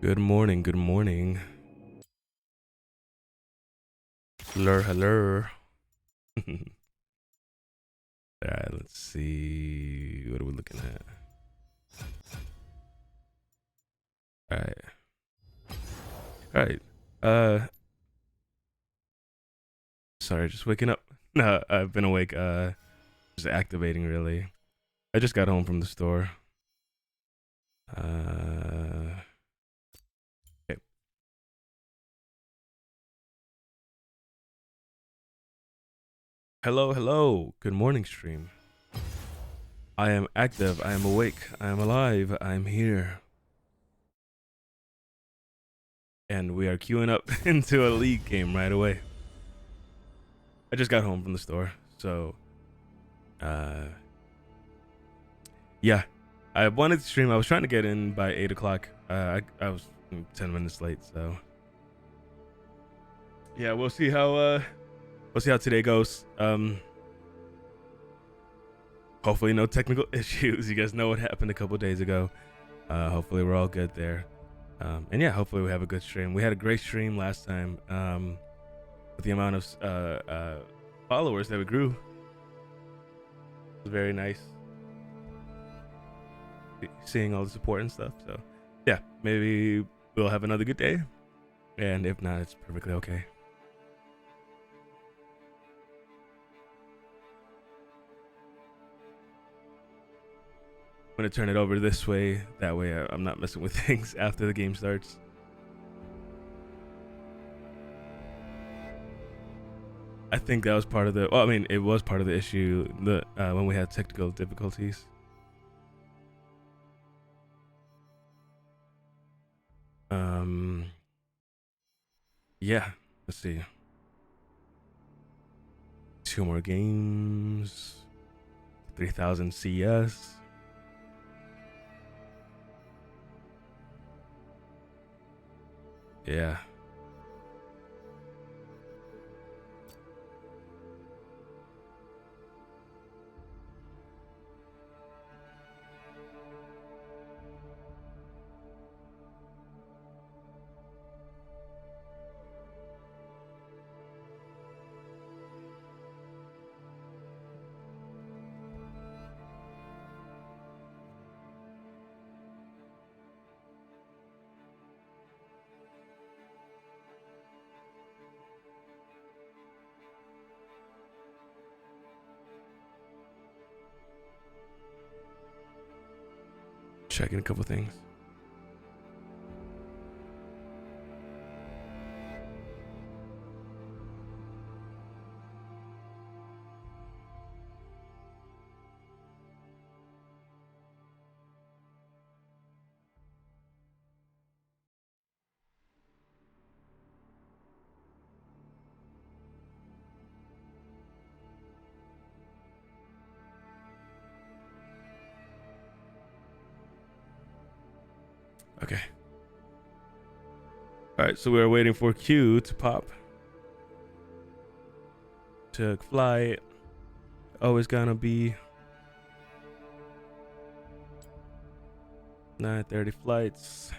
Good morning, good morning. Hello, hello. Alright, let's see. What are we looking at? Alright. Alright. Sorry, just waking up. No, I've been awake, just activating really. I just got home from the store. Okay. Hello, hello. Good morning, stream. I am active, I am awake, I am alive, I am here. And we are queuing up into a league game right away. I just got home from the store, so yeah, I wanted to stream. I was trying to get in by 8 o'clock. I was 10 minutes late, so yeah, we'll see how today goes. Hopefully no technical issues. You guys know what happened a couple days ago. Hopefully we're all good there. And yeah, hopefully we have a good stream. We had a great stream last time. With the amount of followers that we grew, it was very nice seeing all the support and stuff. So yeah, maybe we'll have another good day, and if not, it's perfectly okay. I'm gonna turn it over this way, that way I'm not messing with things after the game starts. I think that was part of the, well, I mean, it was part of the issue when we had technical difficulties. Yeah, let's see. 2 more games, 3,000 CS. Yeah. Checking a couple things. Okay. All right, so we're waiting for Q to pop. Took flight. Always gonna be 9:30 flights.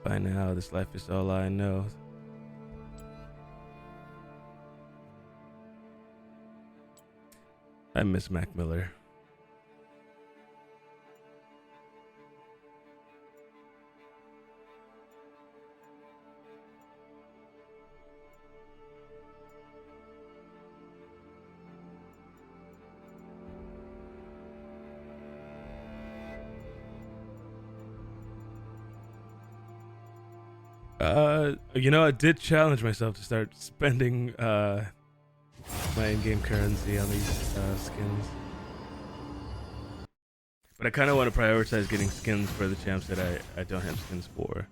By now, this life is all I know. I miss Mac Miller. I did challenge myself to start spending my in-game currency on these skins. But I kind of want to prioritize getting skins for the champs that I don't have skins for.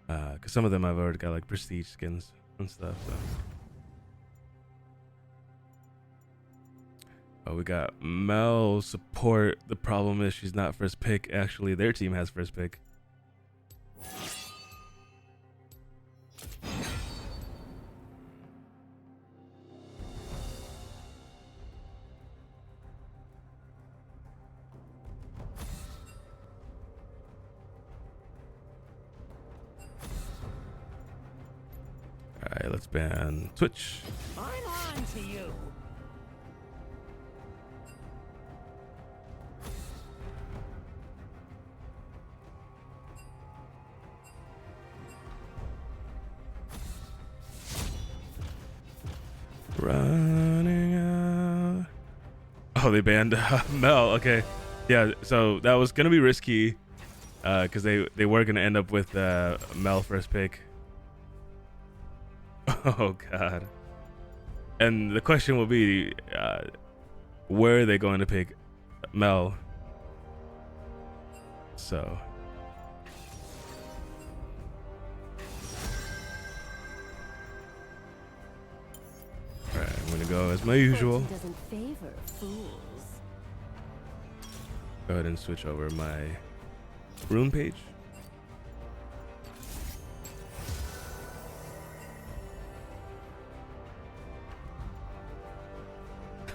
Because some of them I've already got like prestige skins and stuff. So. Oh, we got Mel support. The problem is she's not first pick. Actually, their team has first pick. let's ban Twitch. I'm on to you. Running out. Oh, they banned Mel. Okay, yeah. So that was gonna be risky, because they were gonna end up with Mel first pick. Oh God. And the question will be, where are they going to pick Mel? So. All right, I'm gonna go as my usual. Doesn't favor fools. Go ahead and switch over my rune page.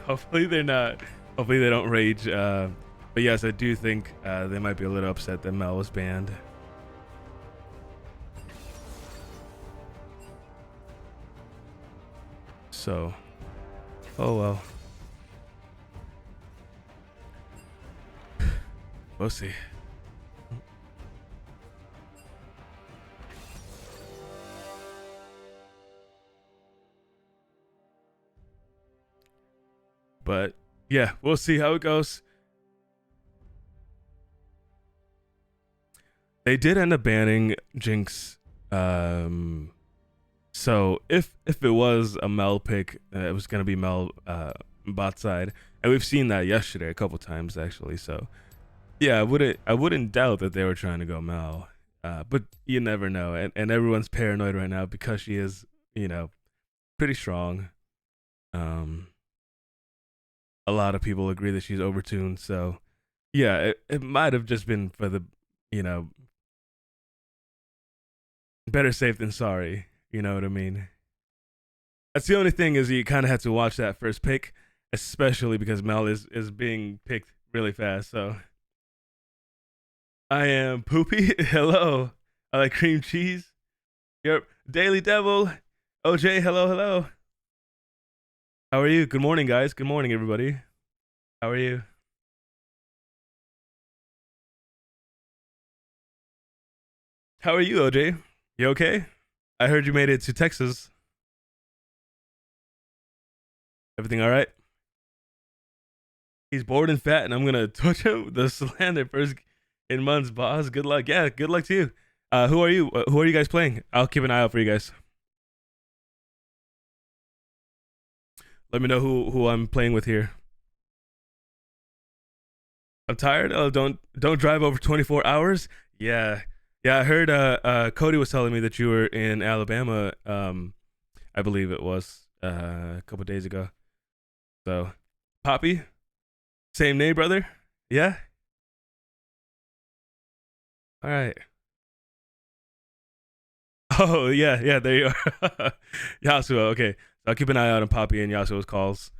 Hopefully they're not. Hopefully they don't rage. But yes, I do think they might be a little upset that Mel was banned. So, oh well. We'll see. But yeah, we'll see how it goes. They did end up banning Jinx. So if it was a Mel pick, it was gonna be Mel bot side, and we've seen that yesterday a couple times actually. So yeah, I wouldn't doubt that they were trying to go Mel, but you never know, and everyone's paranoid right now because she is, you know, pretty strong. A lot of people agree that she's overtuned, so yeah, it might have just been for the, you know, better safe than sorry. You know what I mean? That's the only thing, is you kind of have to watch that first pick, especially because Mel is being picked really fast. So I am Poopy. Hello. I like cream cheese. Yep. Daily Devil. OJ. Hello. Hello. How are you? Good morning, guys. Good morning, everybody. How are you? How are you, OJ? You okay? I heard you made it to Texas. Everything all right? He's bored and fat, and I'm gonna touch him. The slander first in months, boss. Good luck. Yeah, good luck to you. Who are you? Who are you guys playing? I'll keep an eye out for you guys. Let me know who I'm playing with here. I'm tired. Oh, don't drive over 24 hours. Yeah. I heard Cody was telling me that you were in Alabama. I believe it was a couple days ago. So, Poppy, same name, brother. Yeah. All right. Oh yeah. There you are. Yasuo. Okay, so I'll keep an eye out on Poppy and Yasuo's calls.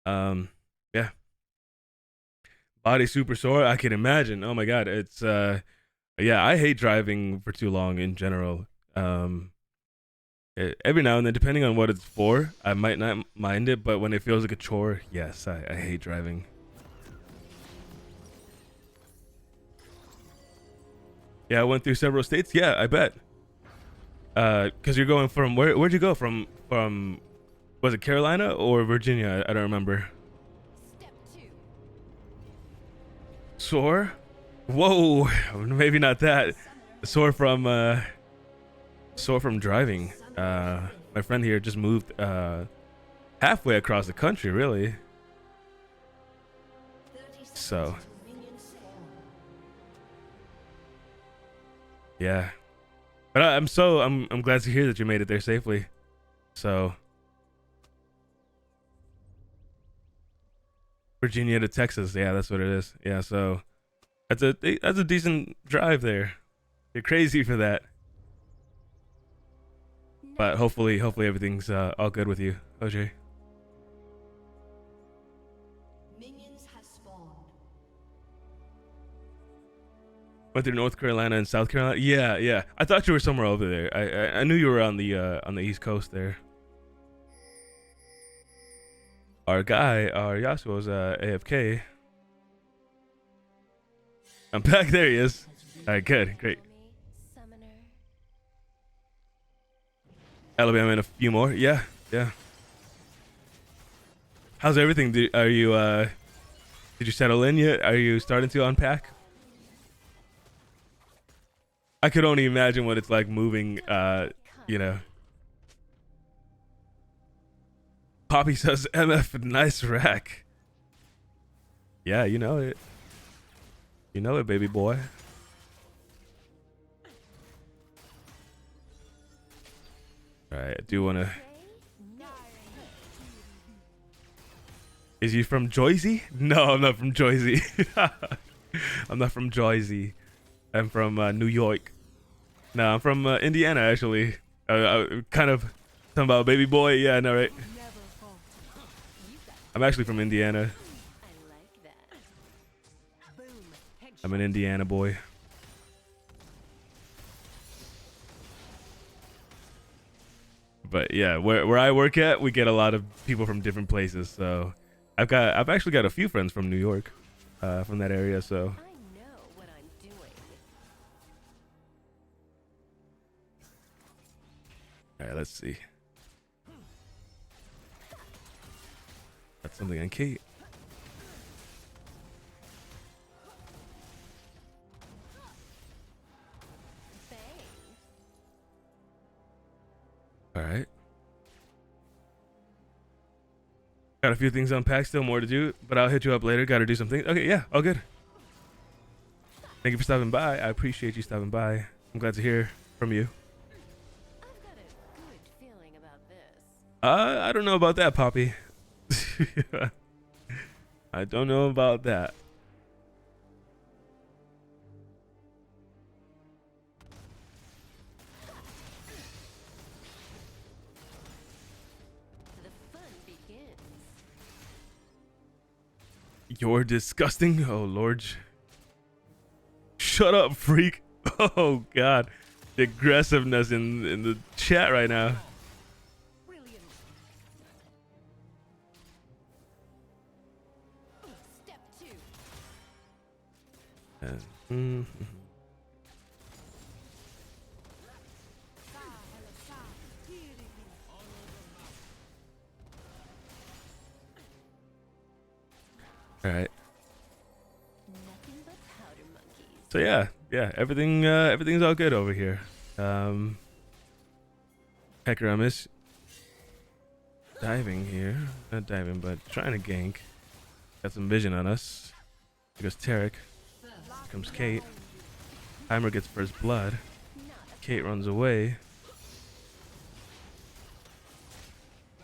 Yeah. Body super sore. I can imagine. Oh my god, it's yeah. I hate driving for too long in general. Every now and then, depending on what it's for, I might not mind it, but when it feels like a chore, yes, I hate driving. Yeah, I went through several states. Yeah, I bet. Because you're going from where'd you go from? Was it Carolina or Virginia? I don't remember. Sore? Whoa, maybe not that. Sore from driving. My friend here just moved halfway across the country, really. So yeah, but I'm glad to hear that you made it there safely. So Virginia to Texas, yeah, that's what it is. Yeah, so that's a decent drive there. You're crazy for that. But hopefully everything's all good with you, OJ. Minions have spawned. Went through North Carolina and South Carolina. Yeah, yeah. I thought you were somewhere over there. I knew you were on the East Coast there. Our guy, our Yasuo's AFK. I'm back. There he is. All right, good, great. Alabama and a few more. Yeah, yeah. How's everything? Are you did you settle in yet? Are you starting to unpack? I could only imagine what it's like moving, you know. Poppy says, MF, nice rack. Yeah, you know it. You know it, baby boy. Alright, I do want to... Is he from Jersey? No, I'm not from Jersey. I'm not from Jersey. I'm from New York. No, I'm from Indiana, actually. Kind of talking about baby boy. Yeah, I know, right? I'm actually from Indiana. I'm an Indiana boy. But yeah, where I work at, we get a lot of people from different places. So I've actually got a few friends from New York, from that area. So. All right, let's see. That's something on Kate. All right. Got a few things unpacked, still more to do, but I'll hit you up later. Got to do some things. Okay, yeah, all good. Thank you for stopping by. I appreciate you stopping by. I'm glad to hear from you. I don't know about that, Poppy. I don't know about that. The fun begins. You're disgusting. Oh, Lord. Shut up, freak. Oh, God. The aggressiveness in the chat right now. All right. So yeah, everything's all good over here. Hecker, I miss diving here. Not diving, but trying to gank. Got some vision on us. Here goes Tarek. Here comes Kate. Heimer gets first blood. Kate runs away.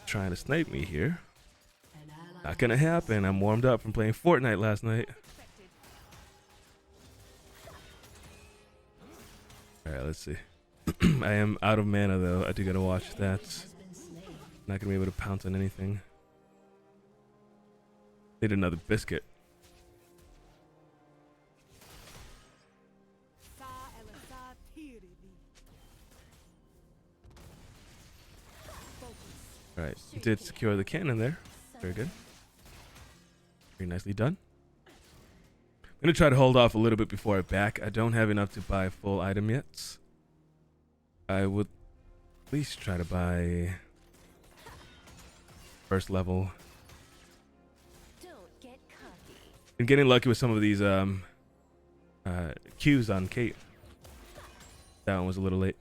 Trying to snipe me here. Not gonna happen. I'm warmed up from playing Fortnite last night. Alright, let's see. I am out of mana though. I do gotta watch stats. Not gonna be able to pounce on anything. Need another biscuit. Alright, did secure the cannon there. Very good. Very nicely done. I'm gonna try to hold off a little bit before I back. I don't have enough to buy a full item yet. I would at least try to buy first level. Don't get cocky. Been getting lucky with some of these Qs on Kate. That one was a little late.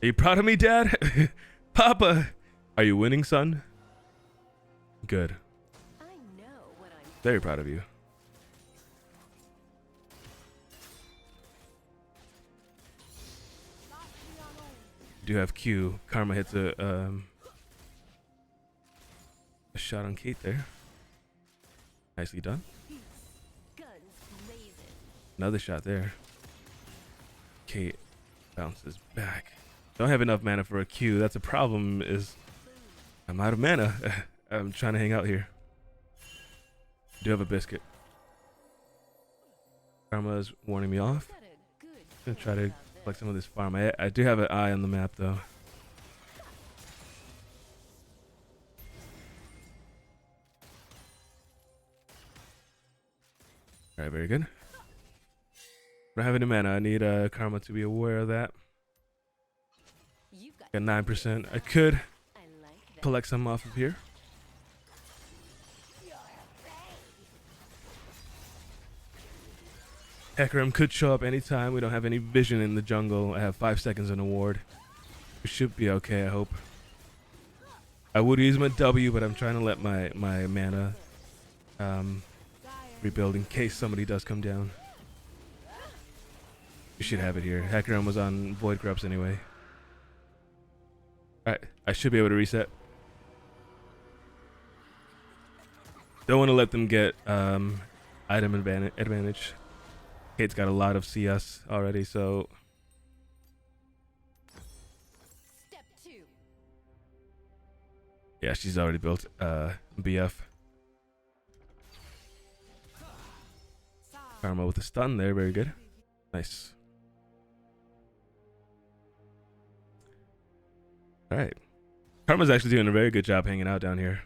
Are you proud of me, Dad? Papa, are you winning, son? Good. I know what I'm Very proud of you. Do have Q. Karma hits a shot on Kate there. Nicely done. guns blazing. Another shot there. Kate bounces back. Don't have enough mana for a Q. That's a problem. Is I'm out of mana. I'm trying to hang out here. Do have a biscuit. Karma is warning me off. Got a good I'm gonna try feeling to about collect this. some of this farm. I do have an eye on the map though. All right, very good. I don't have any mana. I need Karma to be aware of that. You've got Got 9%. I could I like that. collect some off of here. Hecarim could show up anytime. We don't have any vision in the jungle. I have 5 seconds in a ward. We should be okay, I hope. I would use my W, but I'm trying to let my mana rebuild in case somebody does come down. We should have it here. Hecarim was on Void Grubs anyway. Alright, I should be able to reset. Don't want to let them get item advantage. Kate's got a lot of CS already, so Step 2. yeah, she's already built BF. Karma with a stun there, very good. Nice. Alright. Karma's actually doing a very good job hanging out down here.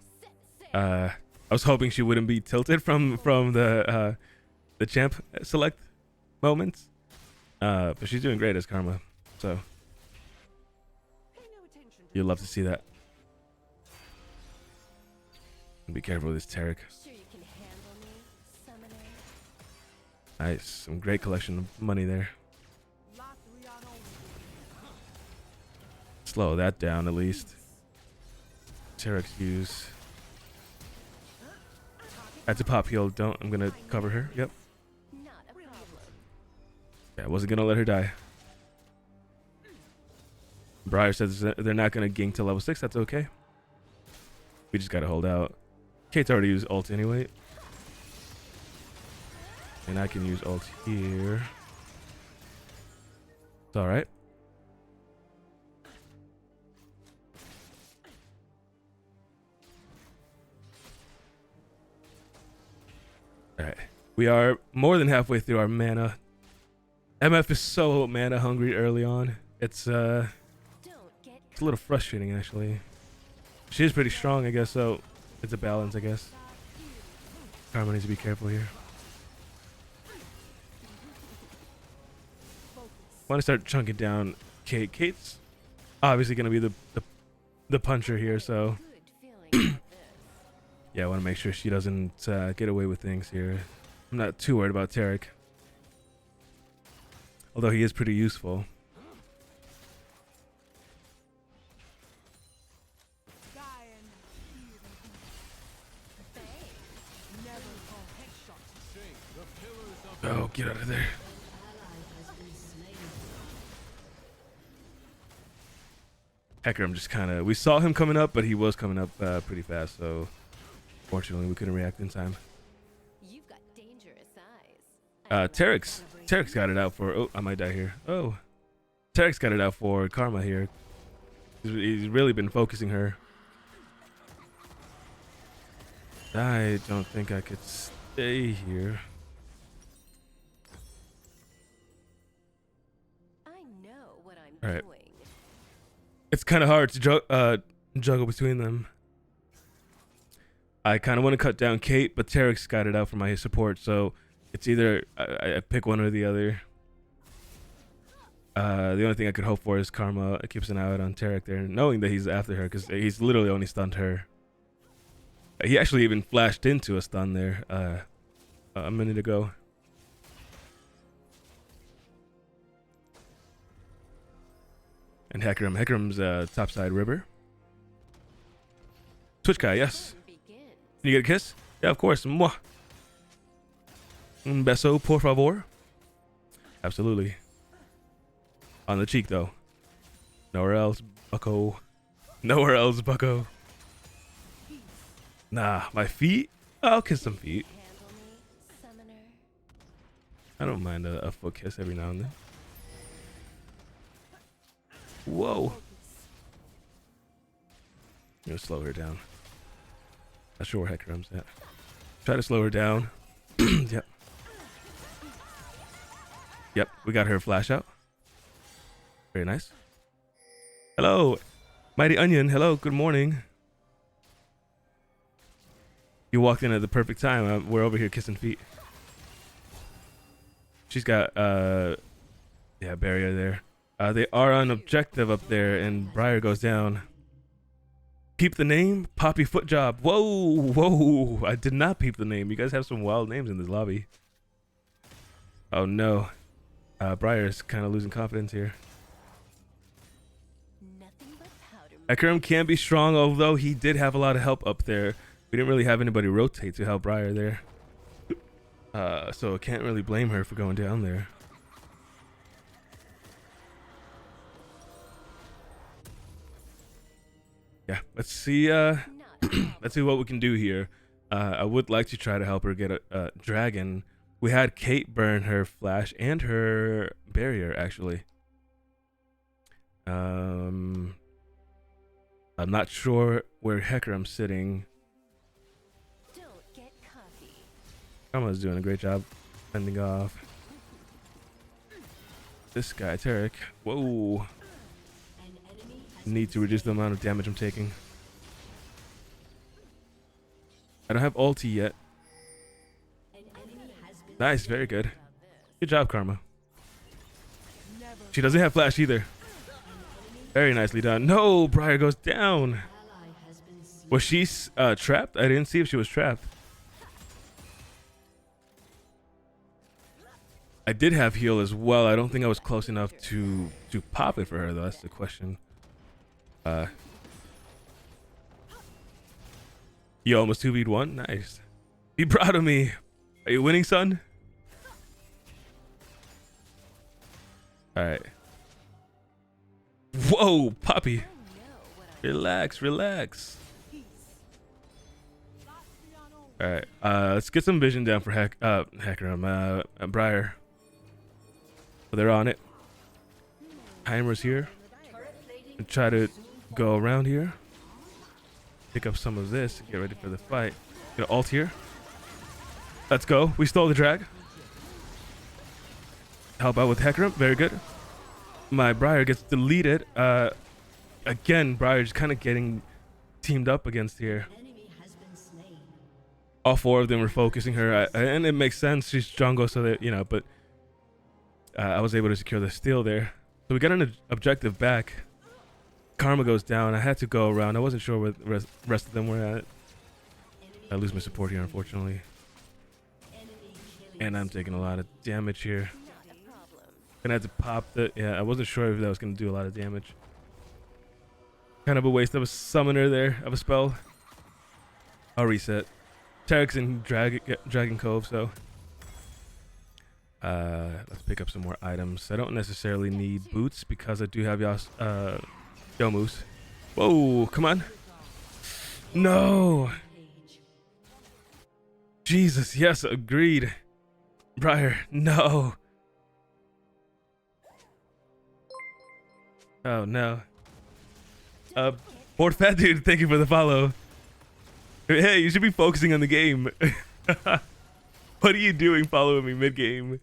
I was hoping she wouldn't be tilted from the champ select moments. But she's doing great as Karma. So you'll love to see that. And be careful with this Taric. Sure you can handle me, summoner. Nice. Some great collection of money there. Slow that down at least. Taric's use. Had to pop heal. Don't. I'm gonna cover her. Yep. Not a problem. Yeah, I wasn't gonna let her die. Briar says they're not gonna gank to level 6. That's okay. We just gotta hold out. Kate's already used ult anyway. And I can use ult here. It's alright. Alright. We are more than halfway through our mana. MF is so mana hungry early on. It's Don't get a little frustrating actually. She is pretty strong, I guess, so it's a balance, I guess. Karma needs to be careful here. Want to start chunking down Kate. Kate's obviously gonna be the puncher here, so good feeling about this. yeah, I want to make sure she doesn't get away with things here. I'm not too worried about Taric, although he is pretty useful. Oh, get out of there. Hecarim just kind of... We saw him coming up, but he was coming up pretty fast, so... Fortunately, we couldn't react in time. You've got dangerous eyes. Taric's got it out for... Oh, I might die here. Oh. Taric's got it out for Karma here. He's really been focusing her. I don't think I could stay here. I know what I'm All right. doing. It's kind of hard to juggle between them. I kind of want to cut down Kate, but Taric's got it out for my support, so it's either I pick one or the other. The only thing I could hope for is Karma keeps an eye out on Taric there, knowing that he's after her, because he's literally only stunned her. He actually even flashed into a stun there a minute ago. And Hecarim's topside river. Twitch guy, yes. Begins. Can you get a kiss? Yeah, of course. Mwah. Un beso, por favor. Absolutely. On the cheek, though. Nowhere else, bucko. Nowhere else, bucko. Nah, my feet? I'll kiss some feet. Handle me, summoner. I don't mind a foot kiss every now and then. Whoa. I'm gonna slow her down. Not sure where Hecarim's at. Try to slow her down. Yep. Yep, we got her flash out. Very nice. Hello, Mighty Onion. Hello, good morning. You walked in at the perfect time. We're over here kissing feet. She's got yeah, barrier there. They are on objective up there, and Briar goes down. Peep the name, Poppy Foot Job. Whoa, whoa! I did not peep the name. You guys have some wild names in this lobby. Oh no, Briar's kind of losing confidence here. Nothing but powder. Ekram can be strong, although he did have a lot of help up there. We didn't really have anybody rotate to help Briar there. So I can't really blame her for going down there. Yeah, let's see. Not Let's see what we can do here. I would like to try to help her get a dragon. We had Kate burn her flash and her barrier, actually. I'm not sure where Hecarim's sitting. don't get cocky. Kama's doing a great job fending off this guy, Tarek. Whoa. Need to reduce the amount of damage I'm taking. I don't have ulti yet. Nice, very good. Good job, Karma. She doesn't have flash either. Very nicely done. No, Briar goes down. Was she trapped? I didn't see if she was trapped. I did have heal as well. I don't think I was close enough to pop it for her though. That's the question. You almost 2v1. Nice. Be proud of me. Are you winning, son? All right. Whoa, Poppy. Relax, relax. All right. Let's get some vision down for Hecarim. Briar. So they're on it. Heimer's here. And try to go around here. Pick up some of this. Get ready for the fight. Get an ult here. Let's go. We stole the drag. Help out with Hecarim. Very good. My Briar gets deleted. Again, Briar just kind of getting teamed up against here. All four of them were focusing her, and it makes sense. She's jungle, so that, you know, but I was able to secure the steal there. So we got an objective back. Karma goes down. I had to go around. I wasn't sure where the rest of them were at. I lose my support here, unfortunately. And I'm taking a lot of damage here. Not a problem. Gonna have to pop the... Yeah, I wasn't sure if that was gonna do a lot of damage. Kind of a waste of a summoner there, of a spell. I'll reset. Tarek's in Dragon Cove, so... let's pick up some more items. I don't necessarily need boots because I do have Yomus. Whoa, come on. No. Jesus, yes, agreed. Briar, no. Oh, no. Bored Fat Dude, thank you for the follow. Hey, you should be focusing on the game. What are you doing following me mid-game?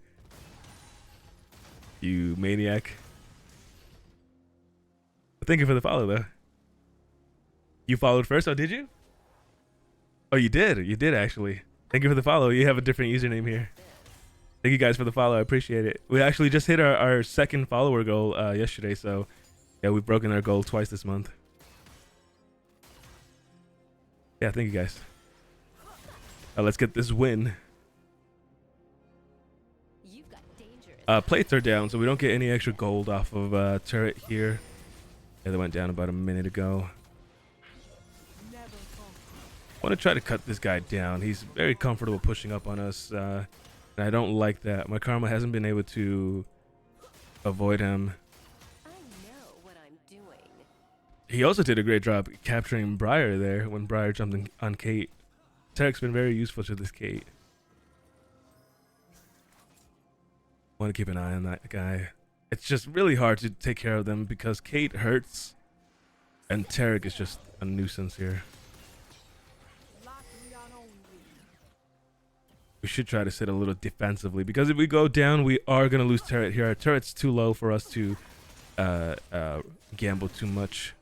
You maniac. Thank you for the follow, though. You followed first? Oh, did you? Oh, you did. You did, actually. Thank you for the follow. You have a different username here. Thank you guys for the follow. I appreciate it. We actually just hit our second follower goal yesterday, so yeah, we've broken our goal twice this month. Yeah, thank you guys. Let's get this win. You've got dangerous. Plates are down, so we don't get any extra gold off of turret here. Yeah, they went down about a minute ago. I want to try to cut this guy down. He's very comfortable pushing up on us, and I don't like that. My Karma hasn't been able to avoid him. I know what I'm doing. He also did a great job capturing Briar there when Briar jumped on Kate. Tarek's been very useful to this Kate. Want to keep an eye on that guy. It's just really hard to take care of them because Kate hurts and Tarek is just a nuisance here. We should try to sit a little defensively, because if we go down, we are gonna lose turret here. Our turret's too low for us to gamble too much.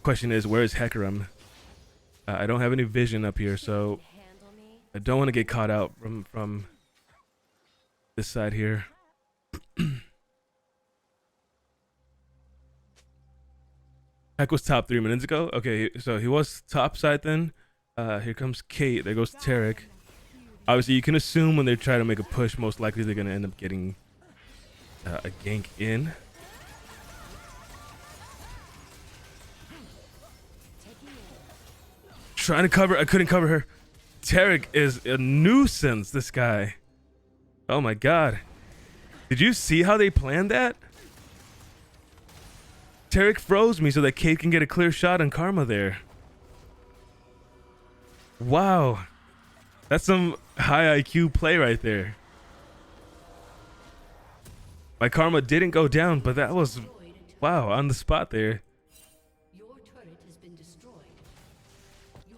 Question is, where is Hecarim? I don't have any vision up here, so Handle me. I don't want to get caught out from this side here. Heck was top 3 minutes ago. Okay, so he was top side then. Here comes Kate. There goes Tarek. Obviously, you can assume when they try to make a push, most likely they're going to end up getting a gank in. Trying to cover. I couldn't cover her. Tarek is a nuisance, this guy. Oh my god. Did you see how they planned that? Tarek froze me so that Kate can get a clear shot on Karma there. Wow. That's some high IQ play right there. My Karma didn't go down, but that was, wow, on the spot there.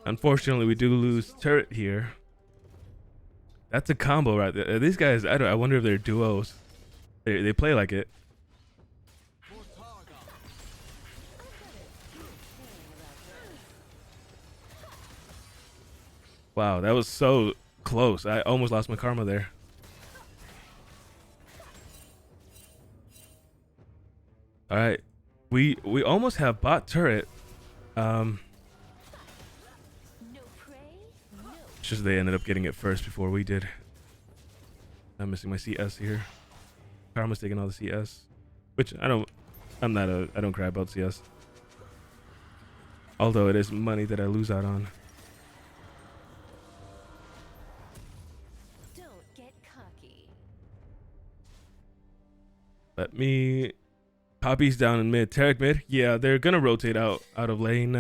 Unfortunately, we do lose turret here. That's a combo right there. These guys, I wonder if they're duos. They play like it. Wow, that was so close. I almost lost my Karma there. All right, we almost have bot turret. No prey? No. It's just they ended up getting it first before we did. I'm missing my CS here. Karma's taking all the CS, which I don't cry about CS. Although it is money that I lose out on. Don't get cocky. Let me. Poppy's down in mid. Tarek mid. Yeah, they're gonna rotate out of lane.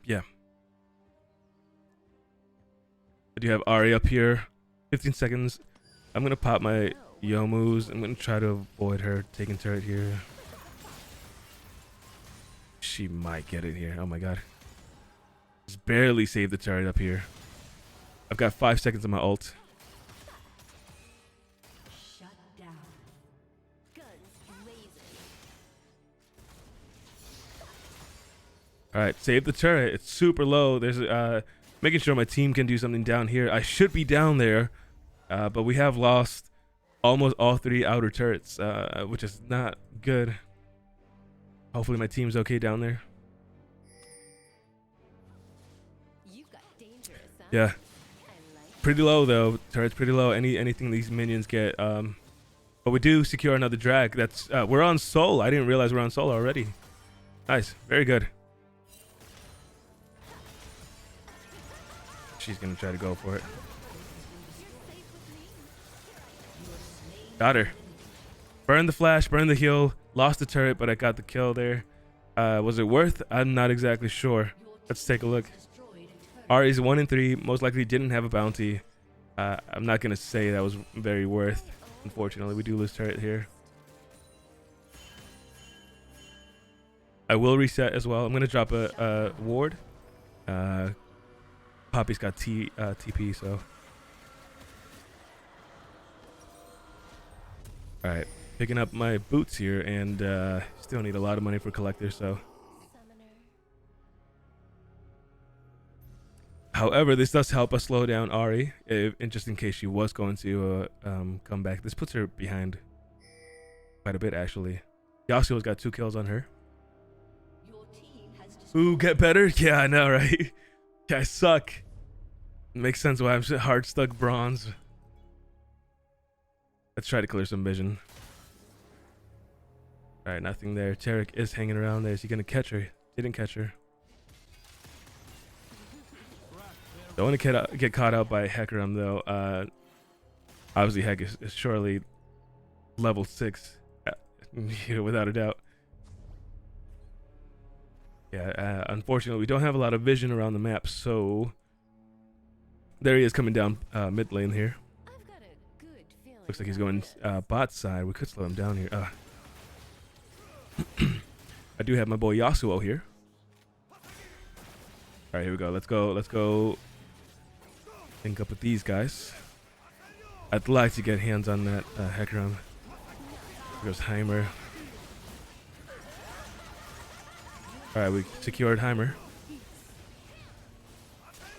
Yeah. I do have Ari up here. 15 seconds. I'm gonna pop my Yomus. I'm gonna try to avoid her taking turret here. She might get it here. Oh my god. Just barely saved the turret up here. I've got 5 seconds on my ult. Shut down. Guns blazing. All right, save the turret. It's super low. There's making sure my team can do something down here. I should be down there, but we have lost almost all 3 outer turrets, which is not good. Hopefully my team's okay down there. You've got dangerous, huh? Yeah, I like pretty low though. Turret's pretty low. Anything these minions get. But we do secure another drag. That's we're on Soul. I didn't realize we're on Soul already. Nice, very good. She's gonna try to go for it. Got her. Burn the flash, burn the heal. Lost the turret, but I got the kill there. Was it worth? I'm not exactly sure. Let's take a look. Ari's 1 in 3. Most likely didn't have a bounty. I'm not gonna say that was very worth. Unfortunately, we do lose turret here. I will reset as well. I'm gonna drop a ward. Poppy's got TP, so. All right, picking up my boots here, and still need a lot of money for collector. So, summoner. however, this does help us slow down Ari, just in case she was going to come back. This puts her behind quite a bit, actually. Yasuo's got 2 kills on her. Ooh, get better? Yeah, I know, right? Yeah, I suck. Makes sense why I'm hard stuck bronze. Let's try to clear some vision. All right, nothing there. Tarek is hanging around there. Is he gonna catch her? Didn't catch her. Don't want to get caught out by Hecarim though. Obviously, Heck is surely level 6, without a doubt. Yeah, unfortunately, we don't have a lot of vision around the map, so there he is coming down mid lane here. I've got a good feeling. Looks like he's going bot side. We could slow him down here. I do have my boy Yasuo here. All right, here we go. Let's go. link up with these guys. I'd like to get hands on that Hecarim. Here goes Heimer. Alright, we secured Heimer.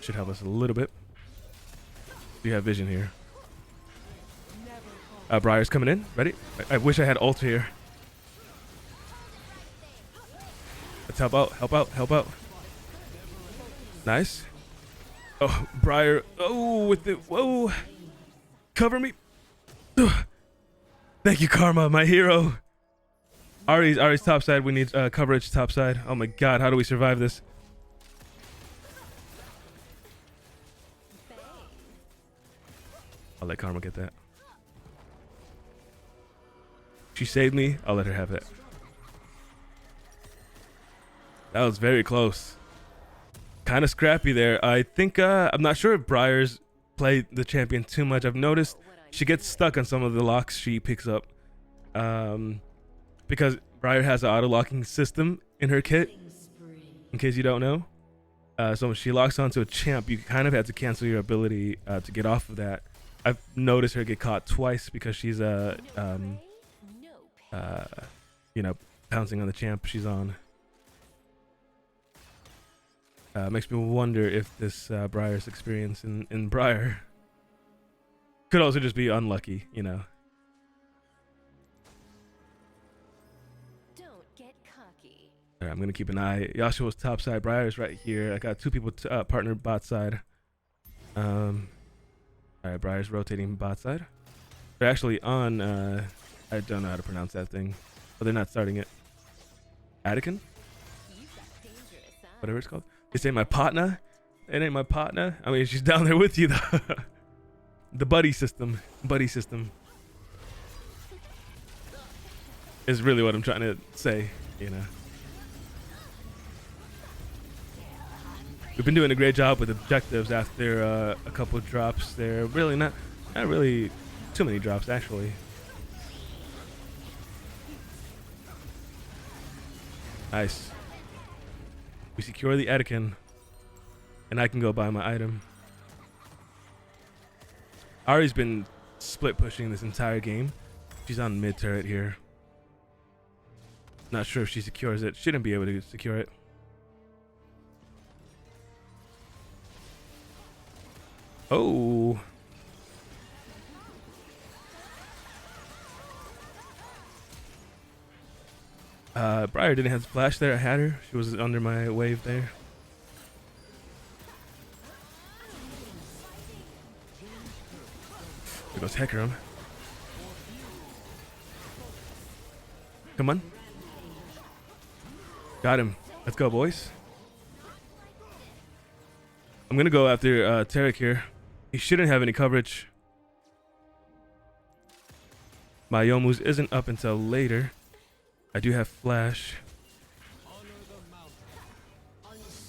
Should help us a little bit. We have vision here. Briar's coming in. Ready? I wish I had ult here. Let's help out, help out, help out. Nice. Oh, Briar. Oh, with the... Whoa. Cover me. Ugh. Thank you, Karma, my hero. Ari's top side. We need coverage top side. Oh my god, how do we survive this? I'll let Karma get that. She saved me. I'll let her have it. That was very close. Kind of scrappy there. I think I'm not sure if Briar's played the champion too much. I've noticed she gets stuck on some of the locks she picks up. Because Briar has an auto-locking system in her kit. In case you don't know. So when she locks onto a champ, you kind of have to cancel your ability to get off of that. I've noticed her get caught twice because she's you know, pouncing on the champ she's on. Makes me wonder if this Briar's experience in Briar could also just be unlucky, you know. Don't get cocky. All right, I'm gonna keep an eye. Yashua's top side. Briar's right here. I got two people partner bot side. All right, Briar's rotating bot side. They're actually on. I don't know how to pronounce that thing, but they're not starting it. Anakin, You've got dangerous eyes. whatever it's called. This ain't my partner. It ain't my partner. I mean, she's down there with you though. The buddy system. Buddy system. Is really what I'm trying to say, you know. We've been doing a great job with objectives after a couple of drops there. Really not really too many drops actually. Nice. We secure the Anakin, and I can go buy my item. Ari's been split pushing this entire game. She's on mid turret here. Not sure if she secures it. Shouldn't be able to secure it. Oh. Briar didn't have flash there. I had her. She was under my wave there. Here goes Hecarim. Come on. Got him. Let's go, boys. I'm going to go after Tarek here. He shouldn't have any coverage. My Yomu's isn't up until later. I do have flash.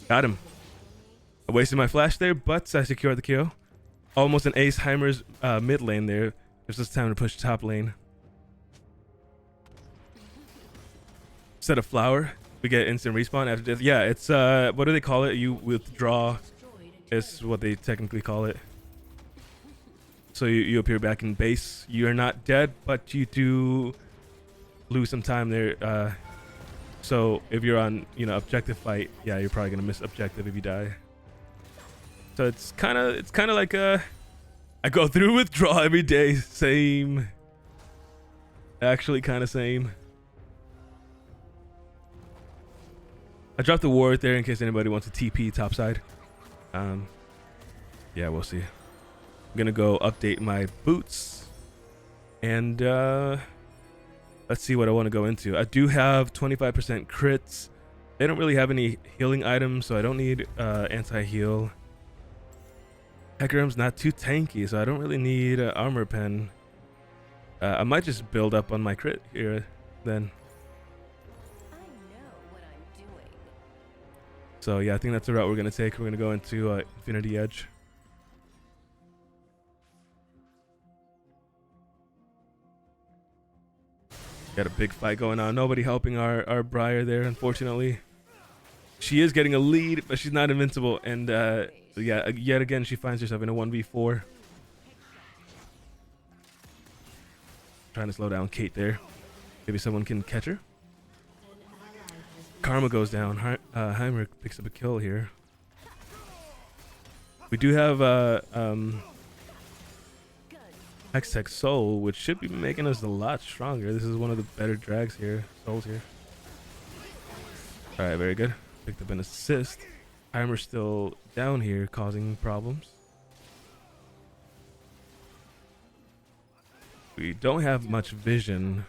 Got him. I wasted my flash there, but I secured the kill. Almost an ace Heimer's mid lane there. Gives us time to push top lane. Set a flower. We get instant respawn after death. Yeah, it's what do they call it? You withdraw is what they technically call it. So you appear back in base. You're not dead, but you do lose some time there. So if you're on, you know, objective fight, yeah, you're probably gonna miss objective if you die. So it's kind of like I go through withdrawal every day. Same. Actually, kind of same. I dropped the ward there in case anybody wants a TP topside. Yeah, we'll see. I'm gonna go update my boots, and let's see what I want to go into. I do have 25% crits. They don't really have any healing items, so I don't need anti-heal. Hecarim's not too tanky, so I don't really need armor pen. I might just build up on my crit here then. I know what I'm doing. So yeah, I think that's the route we're gonna take. We're gonna go into Infinity Edge. Got a big fight going on. Nobody helping our Briar there, unfortunately. She is getting a lead, but she's not invincible. And yeah, yet again, she finds herself in a 1v4. Trying to slow down Kate there. Maybe someone can catch her. Karma goes down. Heimer picks up a kill here. We do have Hextech Soul, which should be making us a lot stronger. This is one of the better drags here. Souls here. Alright, very good. Picked up an assist. Heimer's still down here, causing problems. We don't have much vision.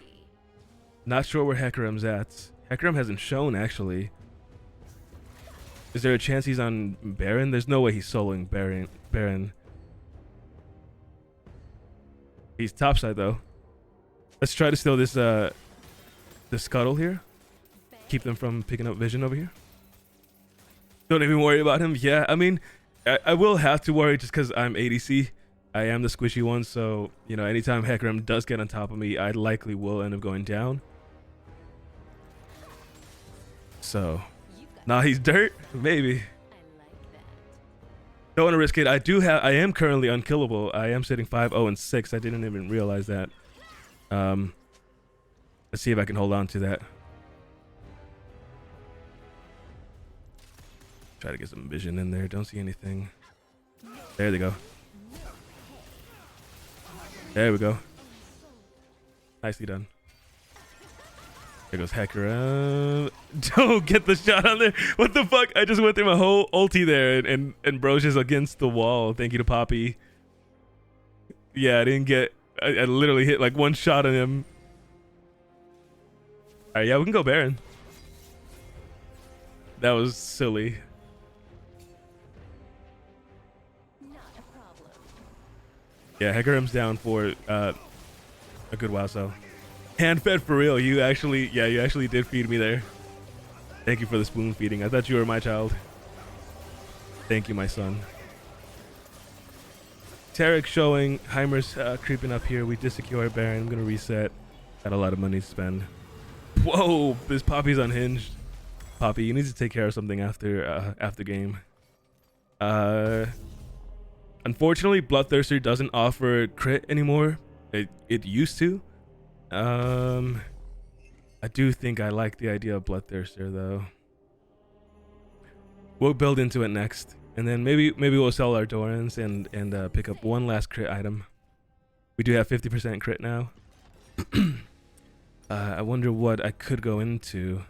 Not sure where Hecarim's at. Hecarim hasn't shown, actually. Is there a chance he's on Baron? There's no way he's soloing Baron. He's topside, though. Let's try to steal this the scuttle here. Keep them from picking up vision over here. Don't even worry about him. Yeah, I mean, I will have to worry just because I'm ADC. I am the squishy one, so, you know, anytime Hecarim does get on top of me, I likely will end up going down. So, nah, he's dirt? Maybe. Don't want to risk it. I am currently unkillable. I am sitting 5-0 and 6. I didn't even realize that. Let's see if I can hold on to that. Try to get some vision in there. Don't see anything. There they go. There we go. Nicely done. There goes Hecarim. Don't get the shot on there. What the fuck? I just went through my whole ulti there and bro's just against the wall. Thank you to Poppy. Yeah, I didn't get... I literally hit like one shot on him. Alright, yeah, we can go Baron. That was silly. Yeah, Hecarim's down for a good while, so... Hand fed for real. You actually did feed me there. Thank you for the spoon feeding. I thought you were my child. Thank you, my son. Tarek showing. Heimer's creeping up here. We did secure Baron. I'm gonna reset. Got a lot of money to spend. Whoa, this Poppy's unhinged. Poppy, you need to take care of something after game. Unfortunately, Bloodthirster doesn't offer crit anymore. It used to. I do think I like the idea of Bloodthirster though. We'll build into it next, and then maybe we'll sell our Dorans and pick up one last crit item. We do have 50% crit now. I wonder what I could go into.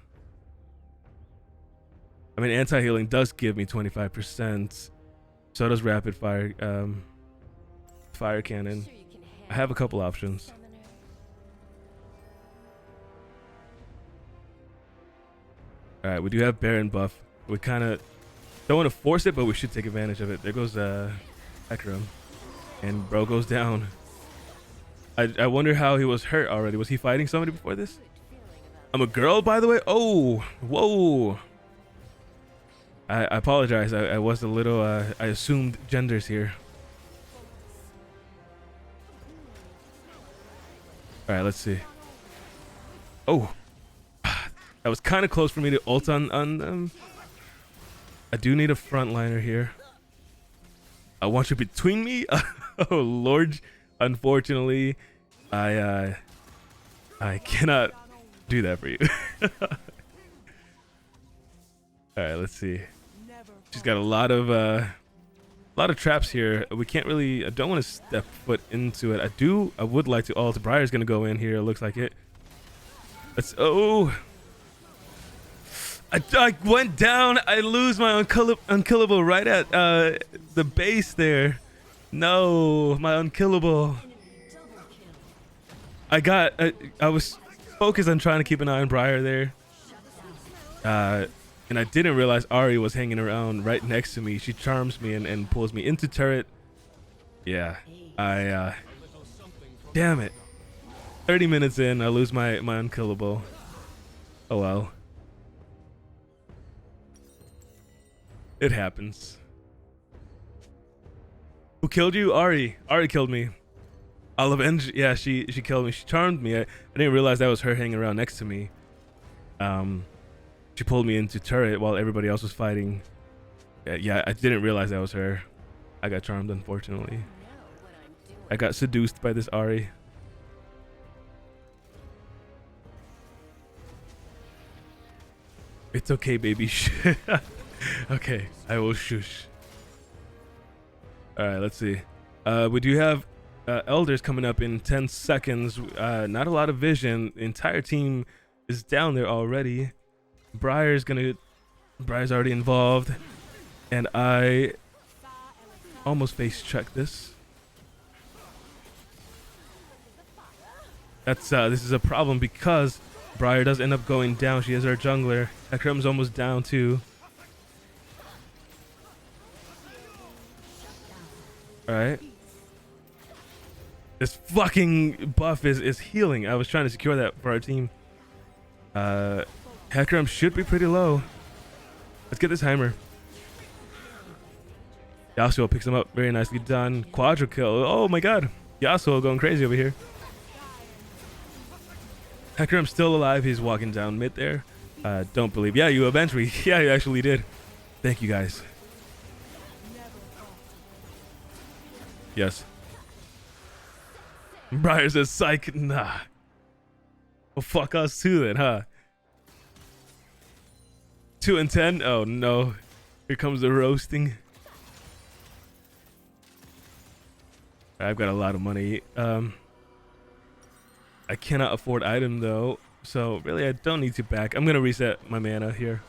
I mean, anti-healing does give me 25%. So does rapid fire fire cannon. I have a couple options. Alright, we do have Baron buff. We kind of don't want to force it, but we should take advantage of it. There goes Hecarim. And bro goes down. I wonder how he was hurt already. Was he fighting somebody before this? I'm a girl, by the way? Oh, whoa. I apologize. I was a little, I assumed genders here. Alright, let's see. Oh. That was kind of close for me to ult on them. I do need a frontliner here. I want you between me. Oh Lord, unfortunately, I cannot do that for you. All right, let's see. She's got a lot of traps here. We can't really. I don't want to step foot into it. I would like to ult. Briar's gonna go in here. It looks like it. Let's. Oh. I went down. I lose my unkillable right at the base there. No, my unkillable. I was focused on trying to keep an eye on Briar there. And I didn't realize Ari was hanging around right next to me. She charms me and pulls me into turret. Yeah, damn it. 30 minutes in, I lose my unkillable. Oh well. It happens. Who killed you? Ari. Ari killed me. I'll avenge. Yeah, she killed me. She charmed me. I didn't realize that was her hanging around next to me. She pulled me into turret while everybody else was fighting. Yeah, I didn't realize that was her. I got charmed, unfortunately. Know what I'm doing. I got seduced by this Ari. It's okay, baby. Okay, I will shush. All right, let's see. We do have elders coming up in 10 seconds. Not a lot of vision. The entire team is down there already. Briar's already involved, and I almost face check this. This is a problem because Briar does end up going down. She is our jungler. Hecarim's almost down too. Alright. This fucking buff is healing. I was trying to secure that for our team. Hecarim should be pretty low. Let's get this Heimer. Yasuo picks him up. Very nicely done. Quadra kill. Oh my god. Yasuo going crazy over here. Hecarim's still alive. He's walking down mid there. Don't believe. Yeah, you avenged me. Yeah, you actually did. Thank you guys. Yes. Briar says psych. Nah. Well, fuck us too then, huh? 2 and 10. Oh no. Here comes the roasting. I've got a lot of money. I cannot afford item though, so really I don't need to back. I'm gonna reset my mana here.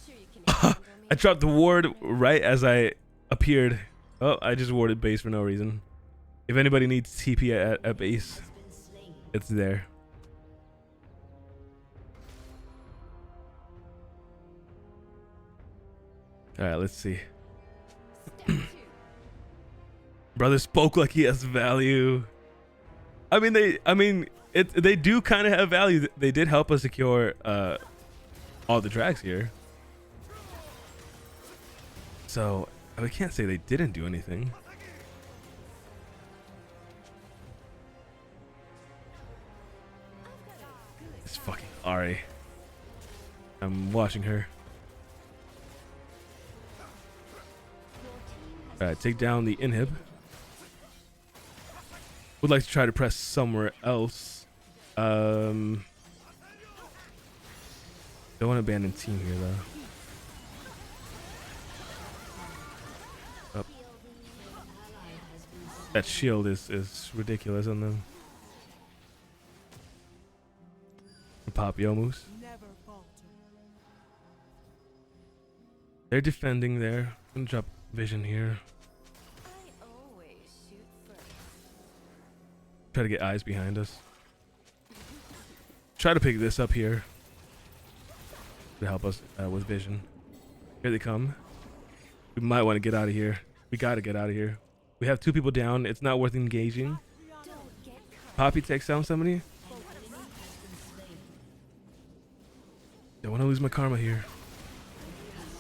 Sure you can handle me. I dropped the ward right as I appeared. Oh, I just warded base for no reason. If anybody needs TP at base, it's there. All right, let's see. Step 2. Brother spoke like he has value. I mean, they do kind of have value. They did help us secure all the drags here. So we can't say they didn't do anything. It's fucking Ari. I'm watching her. Alright, take down the inhib. Would like to try to press somewhere else. Don't want to abandon team here though. Oh. That shield is ridiculous on them. Pop Yomus. They're defending there. I'm gonna drop vision here. I always shoot first. Try to get eyes behind us. Try to pick this up here to help us with vision. Here they come. We might want to get out of here. We got to get out of here. We have 2 people down. It's not worth engaging. Don't get caught. Poppy takes down somebody. Don't want to lose my karma here.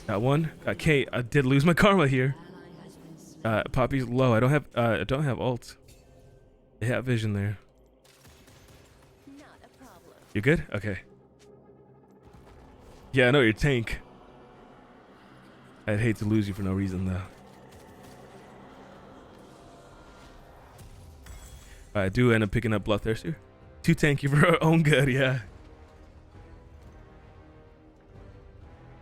Got one. Got Kate. I did lose my karma here. Poppy's low. I don't have ult. They have vision there. Not a problem. You good? Okay. Yeah, I know your tank. I'd hate to lose you for no reason though. I do end up picking up Bloodthirster. Too tanky for our own good, yeah.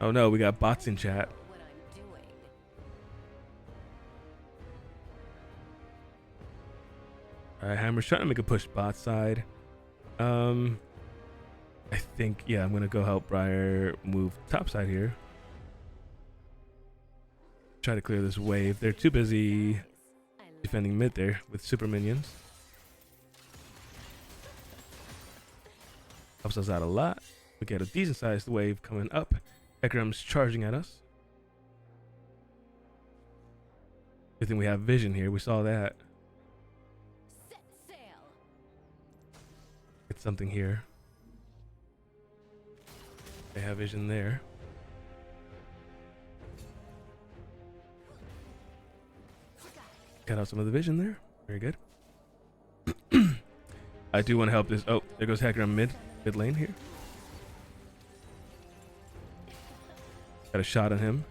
Oh no, we got bots in chat. What I'm doing. Alright, Hammer's trying to make a push bot side. I think, yeah, I'm gonna go help Briar move top side here. Try to clear this wave. They're too busy I love defending mid there with super minions. Helps us out a lot. We get a decent sized wave coming up. Hecarim's charging at us. Good thing we have vision here. We saw that. set sail. Get something here. They have vision there. Got out some of the vision there. Very good. I do want to help this. Oh, there goes Hecarim mid lane here. Got a shot on him.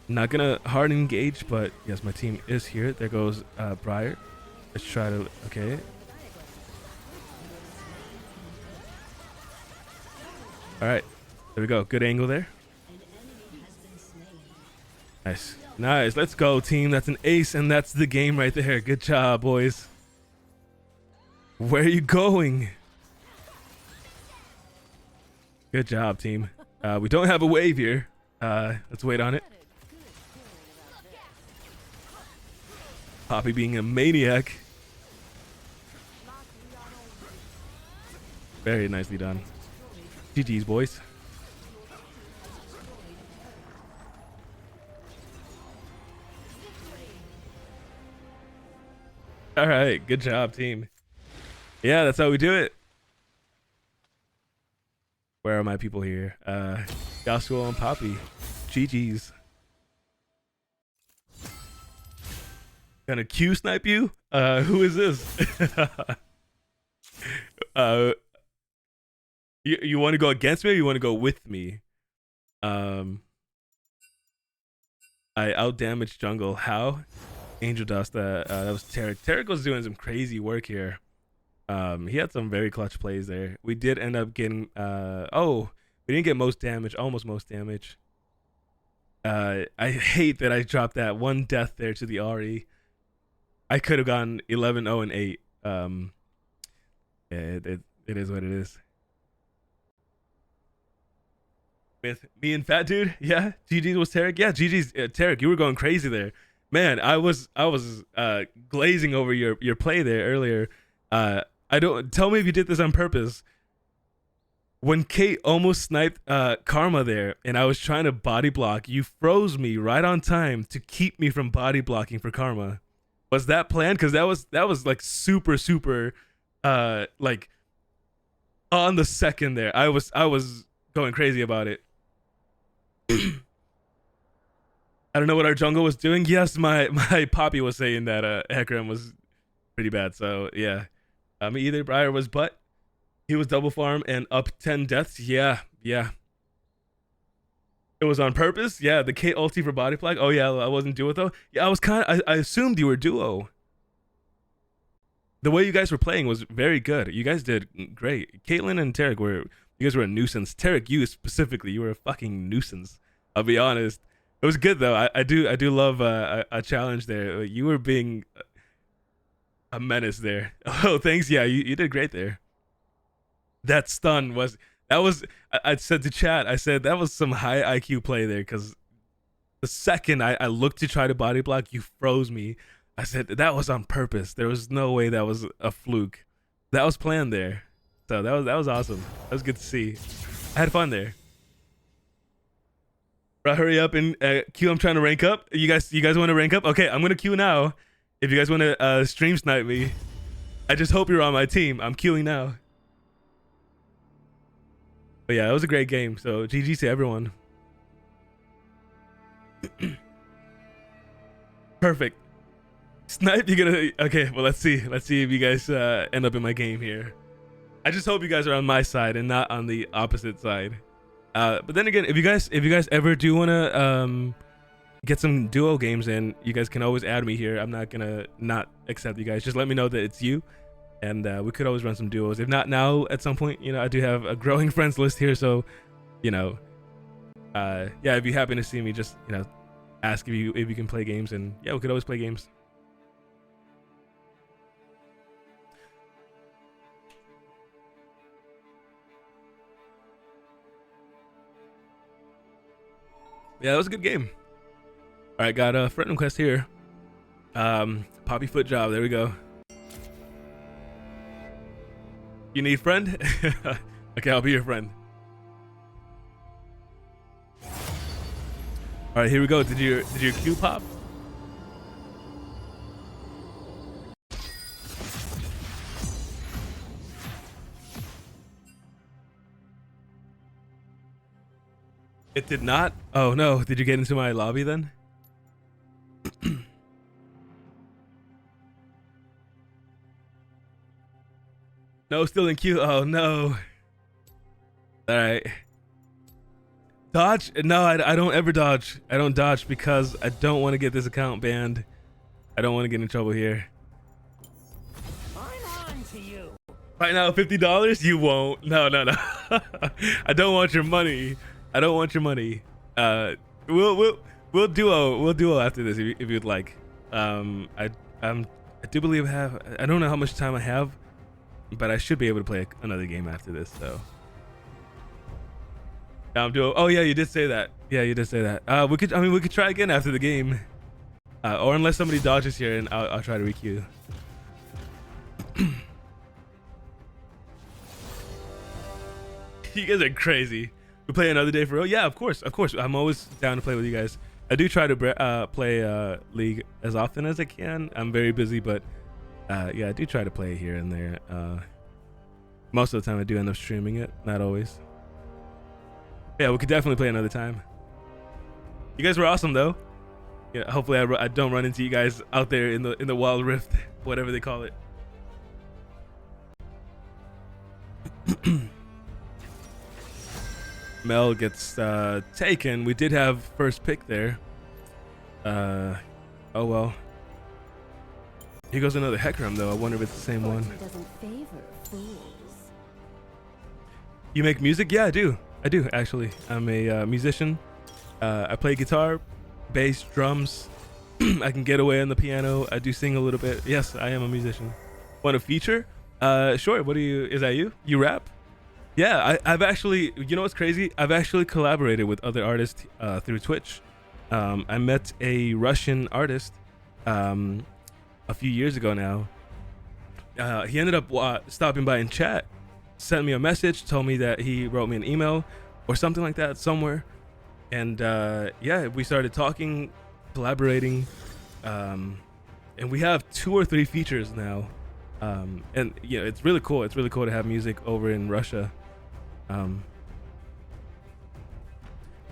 Not gonna hard engage, but yes, my team is here. There goes Briar. Let's try to, okay. All right, there we go. Good angle there. Nice. Nice. Let's go, team. That's an ace, and that's the game right there. Good job, boys. Where are you going? Good job, team. We don't have a wave here. Let's wait on it. Poppy being a maniac. Very nicely done. GG's, boys. All right, good job, team. Yeah, that's how we do it. Where are my people here? Yasuo and Poppy. GG's. Gonna Q snipe you? Who is this? You want to go against me or you want to go with me? I outdamaged jungle. How? Angel Dust. That was Tarek. Tarek was doing some crazy work here. He had some very clutch plays there. We did end up getting we didn't get most damage, almost most damage. I hate that I dropped that one death there to the RE. I could have gone 11-0 and 8. Yeah, it is what it is. With me and Fat Dude, yeah. GG was Tarek, yeah. GG's Tarek. You were going crazy there, man. I was glazing over your play there earlier. I don't tell me if you did this on purpose. When Kate almost sniped Karma there, and I was trying to body block, you froze me right on time to keep me from body blocking for Karma. Was that planned? Because that was like super like on the second there. I was going crazy about it. I don't know what our jungle was doing. Yes, my Poppy was saying that Hecarim was pretty bad. So yeah, either Briar was butt. He was double farm and up 10 deaths. Yeah. It was on purpose. Yeah, the Kate ulti for body flag. Oh yeah, I wasn't duo though. Yeah, I assumed you were duo. The way you guys were playing was very good. You guys did great. Caitlyn and Tarek you guys were a nuisance. Tarek, you specifically, you were a fucking nuisance. I'll be honest. It was good though. I do love a challenge there. You were being a menace there. Oh, thanks. Yeah, you did great there. That stun was I said to chat, I said that was some high IQ play there, because the second I looked to try to body block, you froze me. I said that was on purpose. There was no way that was a fluke. That was planned there. So that was awesome. That was good to see. I had fun there. Bro, hurry up and Q. I'm trying to rank up. You guys want to rank up? Okay, I'm gonna Q now. If you guys want to stream snipe me, I just hope you're on my team. I'm queuing now. But yeah, it was a great game. So GG to everyone. Perfect. Snipe, you're gonna okay. Well, let's see if you guys end up in my game here. I just hope you guys are on my side and not on the opposite side. But then again, if you guys ever do wanna get some duo games in, you guys can always add me here. I'm not gonna not accept you guys. Just let me know that it's you, and we could always run some duos. If not now, at some point, I do have a growing friends list here. So, yeah, if you happen to see me, just ask if you can play games, and yeah, we could always play games. Yeah, that was a good game. All right, got a friend request here. Poppy foot job. There we go. You need friend? Okay, I'll be your friend. All right, here we go. Did your Q pop? It did not? Oh no, did you get into my lobby then? No, still in queue. Oh no. All right. Dodge? No, I don't ever dodge. I don't dodge because I don't want to get this account banned. I don't want to get in trouble here. I'm on to you. Right now, $50? You won't. No. I don't want your money. I don't want your money. We'll duo after this if you'd like. I do believe I don't know how much time I have, but I should be able to play another game after this. So yeah, I'm duo. Oh yeah, you did say that. Yeah, you did say that. We could try again after the game, or unless somebody dodges here, and I'll try to requeue. You guys are crazy. We play another day for real? Yeah, of course. I'm always down to play with you guys. I do try to play League as often as I can. I'm very busy, but yeah, I do try to play here and there. Most of the time, I do end up streaming it. Not always. Yeah, we could definitely play another time. You guys were awesome, though. Yeah, hopefully I don't run into you guys out there in the Wild Rift, whatever they call it. Mel gets taken. We did have first pick there. Oh well. Here goes another Hecarim though. I wonder if it's the same one. Doesn't favor fools. You make music? Yeah, I do actually. I'm a musician. I play guitar, bass, drums. I can get away on the piano. I do sing a little bit. Yes, I am a musician. Want a feature? Sure. What do you? Is that you? You rap? Yeah, I've actually, you know what's crazy? I've actually collaborated with other artists through Twitch. I met a Russian artist a few years ago now. He ended up stopping by in chat, sent me a message, told me that he wrote me an email or something like that somewhere. And yeah, we started talking, collaborating, and we have 2 or 3 features now. And yeah, it's really cool. It's really cool to have music over in Russia.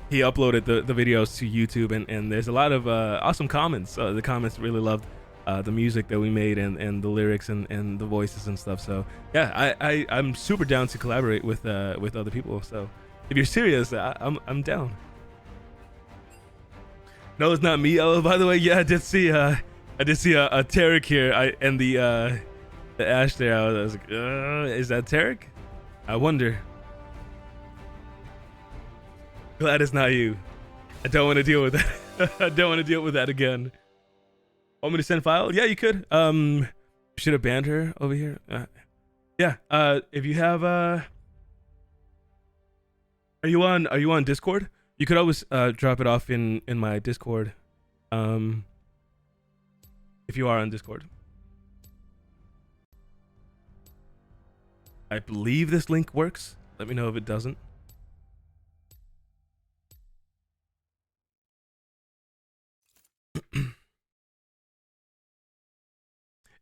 He uploaded the videos to YouTube, and there's a lot of awesome comments. The comments really loved the music that we made and the lyrics and the voices and stuff. So yeah, I'm super down to collaborate with other people. So if you're serious, I'm down. No, it's not me. Oh, by the way, yeah, I did see a Tarek here. And the Ash there. I was like, is that Tarek? I wonder. Glad it's not you. I don't want to deal with that. I don't want to deal with that again. Want me to send file? Yeah, you could. Should have banned her over here. Yeah. If you have are you on Discord? You could always drop it off in my Discord. If you are on Discord. I believe this link works. Let me know if it doesn't.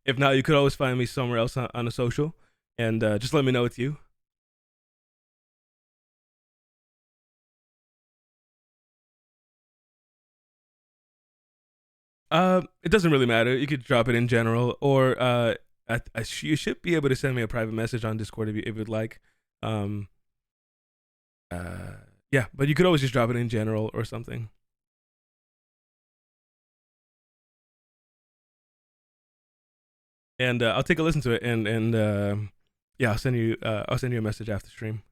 If not, you could always find me somewhere else on a social, and just let me know it's you. It doesn't really matter. You could drop it in general, or you should be able to send me a private message on Discord if you'd like. Yeah, but you could always just drop it in general or something. And I'll take a listen to it, and yeah, I'll send you a message after stream.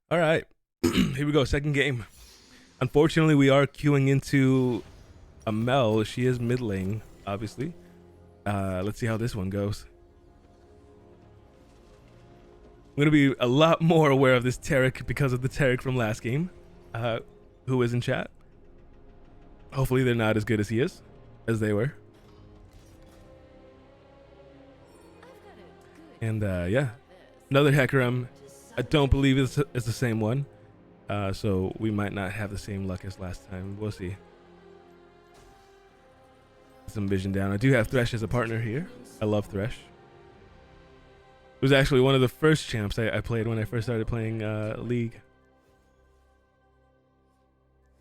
All right, here we go. Second game. Unfortunately, we are queuing into a Mel. She is mid lane, obviously. Let's see how this one goes. I'm gonna be a lot more aware of this Tarek because of the Tarek from last game, who is in chat. Hopefully, they're not as good as he is, as they were. And yeah, another Hecarim. I don't believe it's the same one, so we might not have the same luck as last time. We'll see. Some vision down. I do have Thresh as a partner here. I love Thresh. It was actually one of the first champs I played when I first started playing League.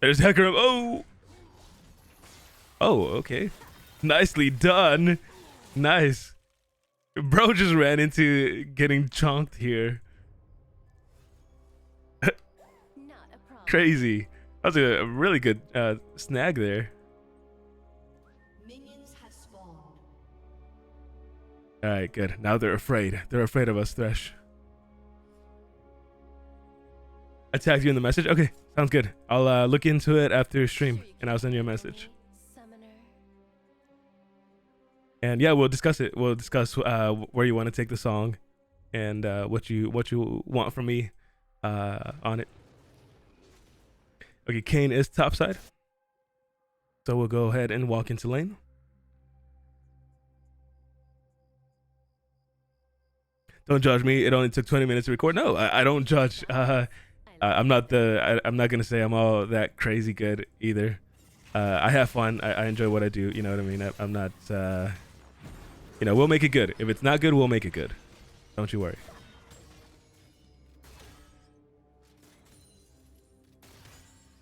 There's Hecarim. Oh. Oh, okay. Nicely done. Nice. Bro just ran into getting chonked here. Not a problem. Crazy. That was a really good snag there. Minions have spawned. All right, good. Now they're afraid. They're afraid of us, Thresh. I tagged you in the message. Okay, sounds good. I'll look into it after stream, and I'll send you a message. Summoner. And yeah, we'll discuss it. We'll discuss where you want to take the song, and what you want from me on it. Okay, Kane is topside, so we'll go ahead and walk into lane. Don't judge me. It only took 20 minutes to record. No, I don't judge. I'm not gonna say I'm all that crazy good either. I have fun. I enjoy what I do. You know what I mean? I'm not. You know, we'll make it good. If it's not good, we'll make it good. Don't you worry.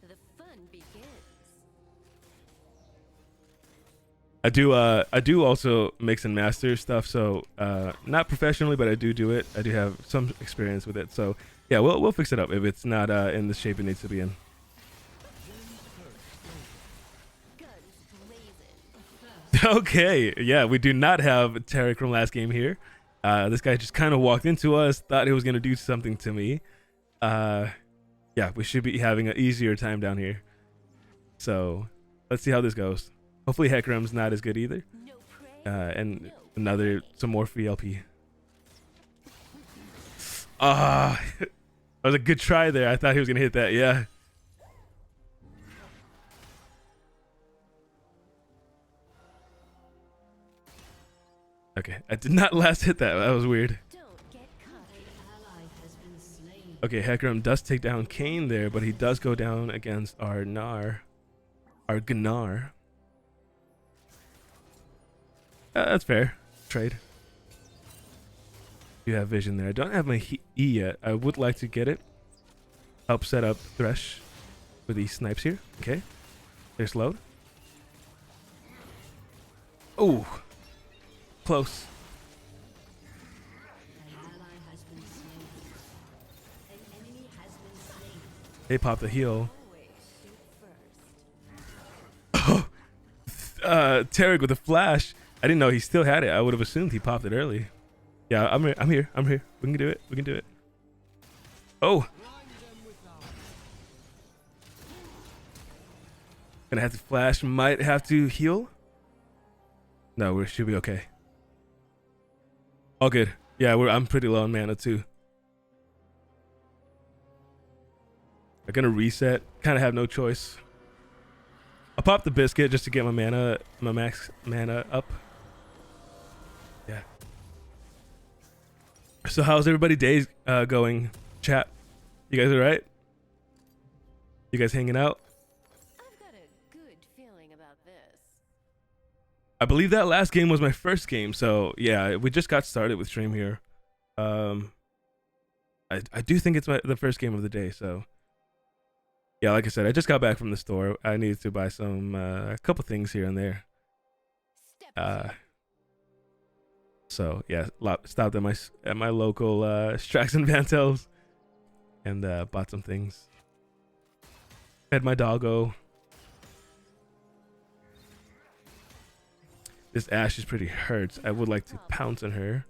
The fun begins. I do also mix and master stuff. So not professionally, but I do it. I do have some experience with it. So yeah, we'll fix it up if it's not in the shape it needs to be in. Okay, yeah, we do not have Tarek from last game here. This guy just kind of walked into us, thought he was gonna do something to me. Yeah, we should be having an easier time down here. So let's see how this goes. Hopefully Hecarim's not as good either. And some more free LP. Ah, that was a good try there. I thought he was gonna hit that. Yeah. Okay, I did not last hit that. That was weird. Okay, Hecarim does take down Kane there, but he does go down against our Gnar. That's fair. Trade. You have vision there. I don't have my E yet. I would like to get it. Help set up Thresh with these snipes here. Okay. There's load. Oh. Close. They popped the heal. Oh, Tarek with a flash. I didn't know he still had it. I would have assumed he popped it early. Yeah, I'm here. We can do it. Oh. Gonna have to flash. Might have to heal. No, we should be okay. All good. Yeah, I'm pretty low on mana too. I'm gonna reset. Kind of have no choice. I'll pop the biscuit just to get my max mana up. Yeah. So how's everybody days going? Chat. You guys alright? You guys hanging out? I've got a good feeling about this. I believe that last game was my first game, so yeah, we just got started with stream here. I do think it's the first game of the day, so yeah, like I said, I just got back from the store. I needed to buy some a couple things here and there. So yeah, stopped at my local Strax and Vantels and bought some things. Fed my doggo. This Ashe is pretty hurt. I would like to pounce on her.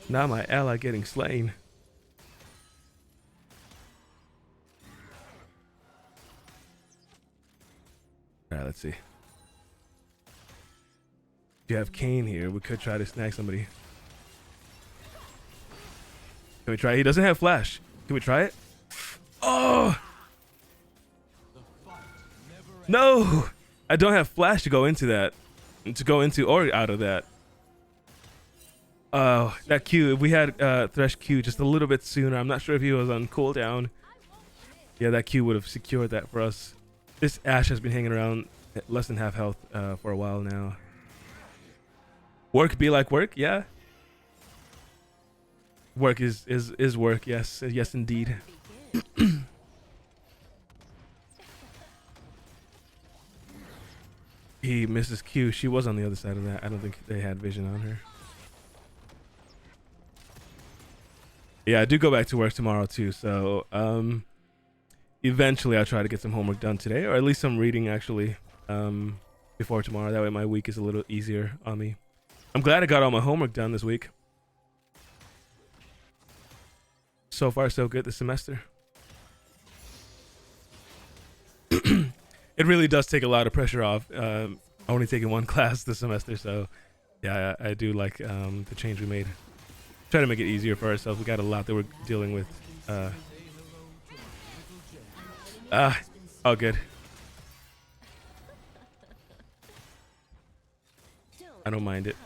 Now my ally getting slain. Alright, let's see. You have Kane here. We could try to snag somebody. Can we try? He doesn't have flash. Can we try it? Oh! No! I don't have flash to go into that. To go into or out of that. Oh, that Q. If we had Thresh Q just a little bit sooner. I'm not sure if he was on cooldown. Yeah, that Q would have secured that for us. This Ashe has been hanging around at less than half health for a while now. Work be like work, yeah. Work is work, yes, yes indeed. he misses Q. She was on the other side of that. I don't think they had vision on her. Yeah, I do go back to work tomorrow too. So eventually I'll try to get some homework done today, or at least some reading actually, before tomorrow. That way my week is a little easier on me. I'm glad I got all my homework done this week. So far so good this semester. It really does take a lot of pressure off. Only taking one class this semester, so yeah, I do like the change we made. Try to make it easier for ourselves. We got a lot that we're dealing with. All good. I don't mind it.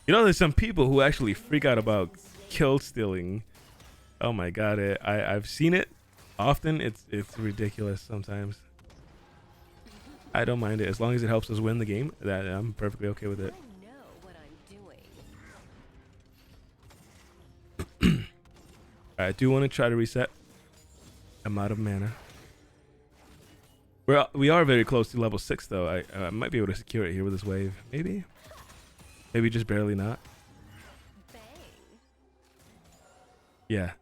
You know, there's some people who actually freak out about kill stealing. Oh my god, I've seen it often. It's ridiculous sometimes. I don't mind it as long as it helps us win the game. That I'm perfectly okay with it. I know what I'm doing. I do want to try to reset. I'm out of mana. We are very close to level 6 though. I might be able to secure it here with this wave. Maybe just barely not. Bang. Yeah.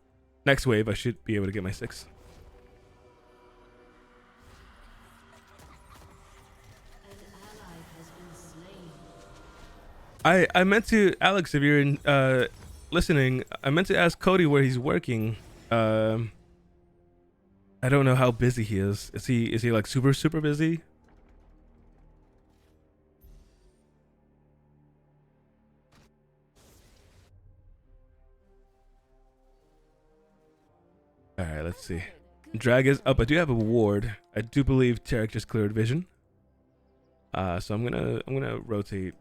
Next wave I should be able to get my 6. I meant to, Alex, if you're in listening, I meant to ask Cody where he's working. I don't know how busy he is. Is he like super busy? All right, let's see. Drag is up. I do have a ward. I do believe Tarek just cleared vision. So I'm gonna rotate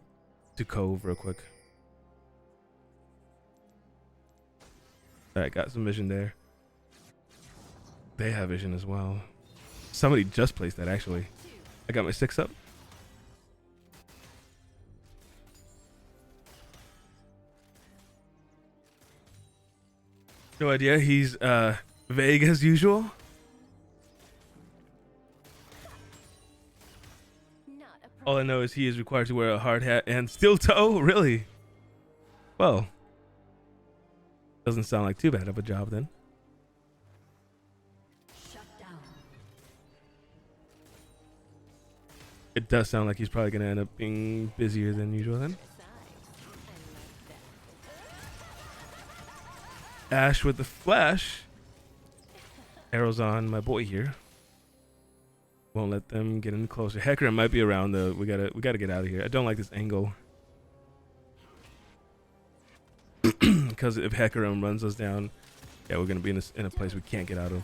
to Cove real quick. All right, got some vision there. They have vision as well. Somebody just placed that actually. I got my 6 up. No idea. He's vague as usual. All I know is he is required to wear a hard hat and steel toe. Really? Well, doesn't sound like too bad of a job then. It does sound like he's probably gonna end up being busier than usual then. Ash with the flash. Arrows on my boy here. Won't let them get in closer. Hecarim might be around though. We gotta get out of here. I don't like this angle. Because if Hecarim runs us down, yeah, we're gonna be in a place we can't get out of.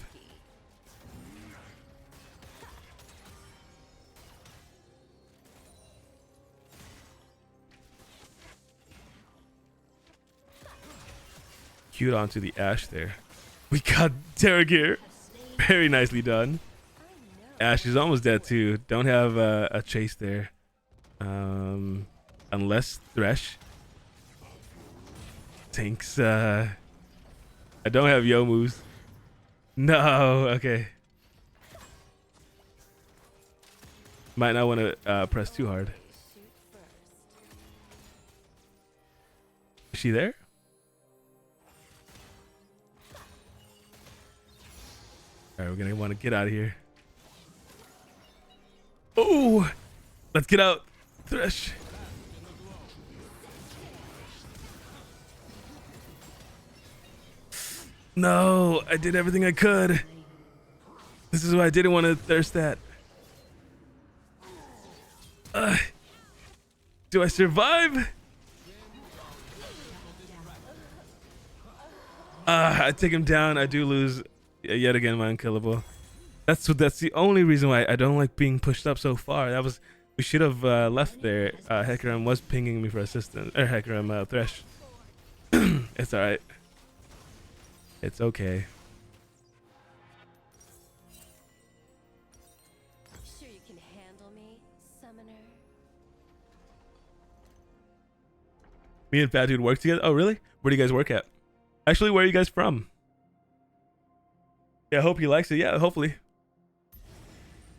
Queued onto the Ash there. We got Terragir. Very nicely done. Ash is almost dead too. Don't have a chase there. Unless Thresh. Thanks. I don't have Yomu's. No, okay. Might not want to press too hard. Is she there? Alright, we're gonna want to get out of here. Oh! Let's get out! Thresh! No! I did everything I could! This is why I didn't want to thirst that. Do I survive? I take him down. I do lose yet again my unkillable. That's the only reason why I don't like being pushed up so far. We should have left there. Hecarim was pinging me for assistance. Or Hecarim, Thresh. It's alright. It's okay. Sure you can handle me, summoner? Me and Fat Dude work together? Oh, really? Where do you guys work at? Actually, where are you guys from? Yeah, I hope he likes it. Yeah, hopefully.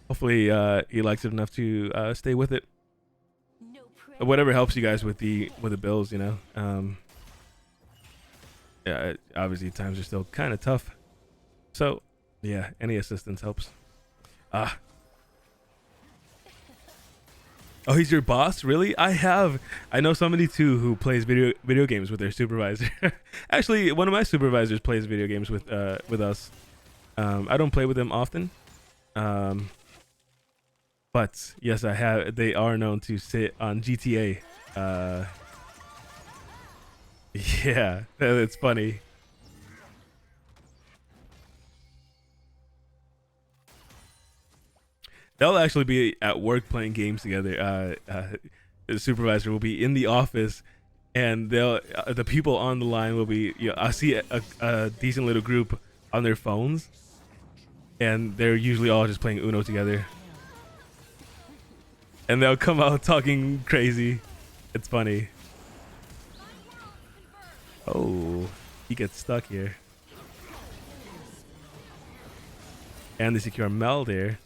hopefully he likes it enough to stay with it. No pressure. Whatever helps you guys with the bills, you know. Yeah, obviously times are still kind of tough, so yeah, any assistance helps. Oh, he's your boss? Really? I know somebody too who plays video games with their supervisor. Actually, one of my supervisors plays video games with us. I don't play with them often. But yes, I have. They are known to sit on GTA. Yeah, it's funny. They'll actually be at work playing games together. The supervisor will be in the office, and they'll the people on the line will be. You know, I see a decent little group on their phones, and they're usually all just playing Uno together. And they'll come out talking crazy. It's funny. Oh, he gets stuck here. And they secure Mel there.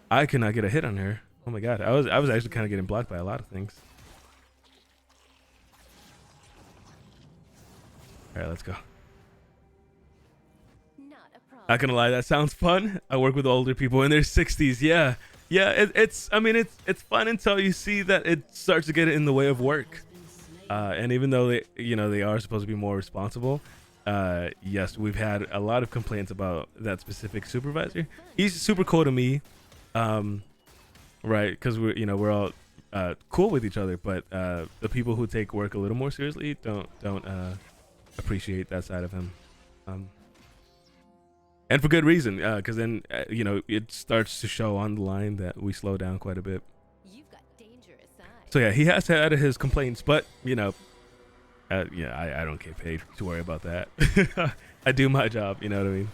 I could not get a hit on her. Oh my god, I was actually kind of getting blocked by a lot of things. All right, let's go. Not a problem. Not gonna lie, that sounds fun. I work with older people in their 60s. Yeah, it's. I mean, it's fun until you see that it starts to get in the way of work. And even though they are supposed to be more responsible, yes, we've had a lot of complaints about that specific supervisor. He's super cool to me, right? Because we're all cool with each other, but the people who take work a little more seriously don't appreciate that side of him, and for good reason. Because then it starts to show on the line that we slow down quite a bit. You've got dangerous eyes. So yeah, he has had his complaints, but yeah, I don't get paid to worry about that. I do my job, you know what I mean?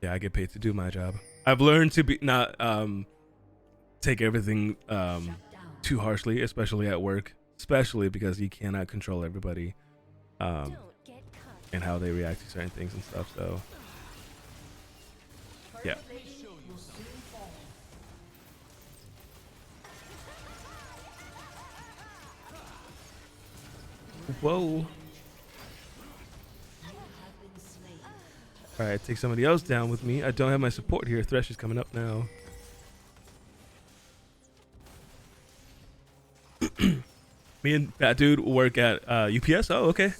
Yeah, I get paid to do my job. I've learned to be not take everything too harshly, especially at work, especially because you cannot control everybody. Don't get caught. And how they react to certain things and stuff. So yeah. Whoa. All right, take somebody else down with me. I don't have my support here. Thresh is coming up now. Me and that dude work at UPS. Oh, okay.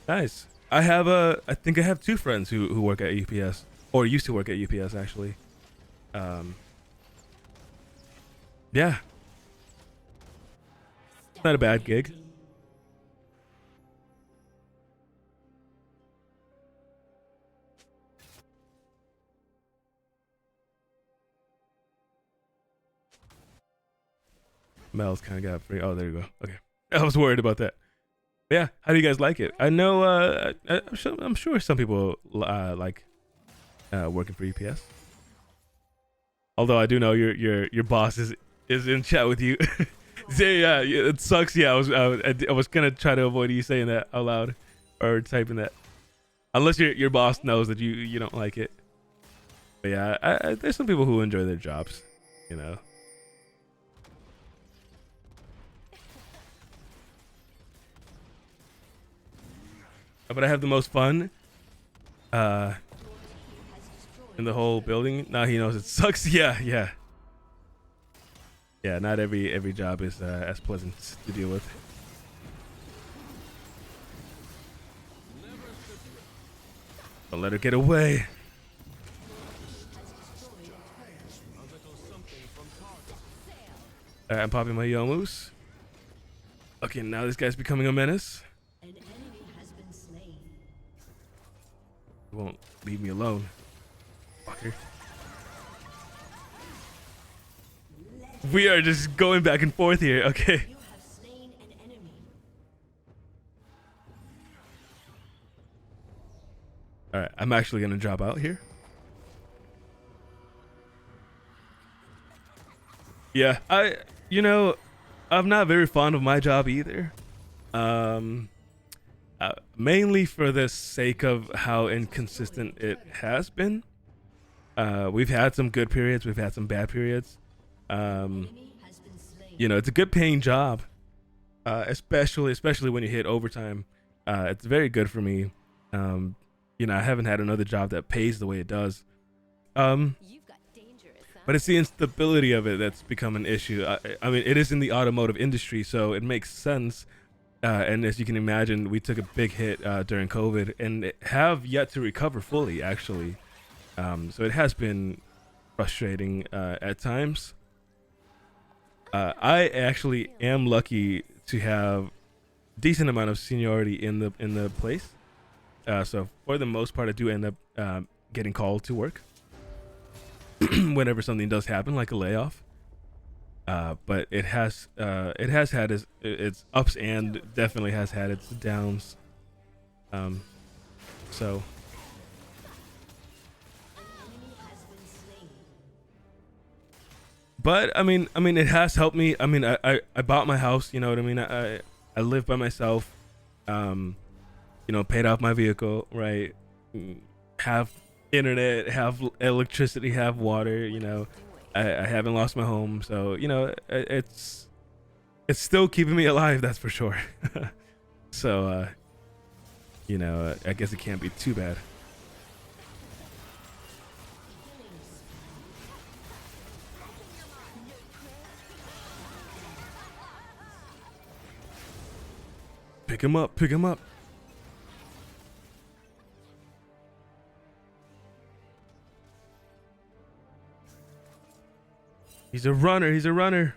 Nice. I think I have two friends who work at UPS, or used to work at UPS actually. Yeah. Not a bad gig. Mel's kind of got free. Oh, there you go. Okay. I was worried about that. But yeah. How do you guys like it? I know. I'm sure some people like working for UPS. Although I do know your boss is in chat with you. So, yeah, it sucks. Yeah, I was gonna try to avoid you saying that out loud or typing that, unless your boss knows that you don't like it. But yeah, there's some people who enjoy their jobs, you know. But I have the most fun in the whole building. Now he knows it sucks. Yeah. Not every job is as pleasant to deal with. Don't let her get away. I'm popping my Yomus. Okay, now this guy's becoming a menace. He won't leave me alone, fucker. We are just going back and forth here. Okay. All right, I'm actually gonna drop out here. Yeah, I'm not very fond of my job either. Mainly for the sake of how inconsistent it has been. We've had some good periods, we've had some bad periods. You know, it's a good paying job, especially when you hit overtime. It's very good for me. You know, I haven't had another job that pays the way it does. You've got dangerous, huh? But it's the instability of it that's become an issue. I mean, it is in the automotive industry, so it makes sense. And as you can imagine, we took a big hit during COVID and have yet to recover fully, actually. So it has been frustrating at times. I actually am lucky to have decent amount of seniority in the place. So for the most part, I do end up getting called to work whenever something does happen, like a layoff. But it has had its ups and definitely has had its downs. So. But I mean, it has helped me. I mean, I bought my house. You know what I mean? I live by myself. You know, paid off my vehicle. Right. Have internet. Have electricity. Have water. You know, I haven't lost my home. So you know, it's still keeping me alive. That's for sure. So you know, I guess it can't be too bad. Pick him up, pick him up. He's a runner, he's a runner.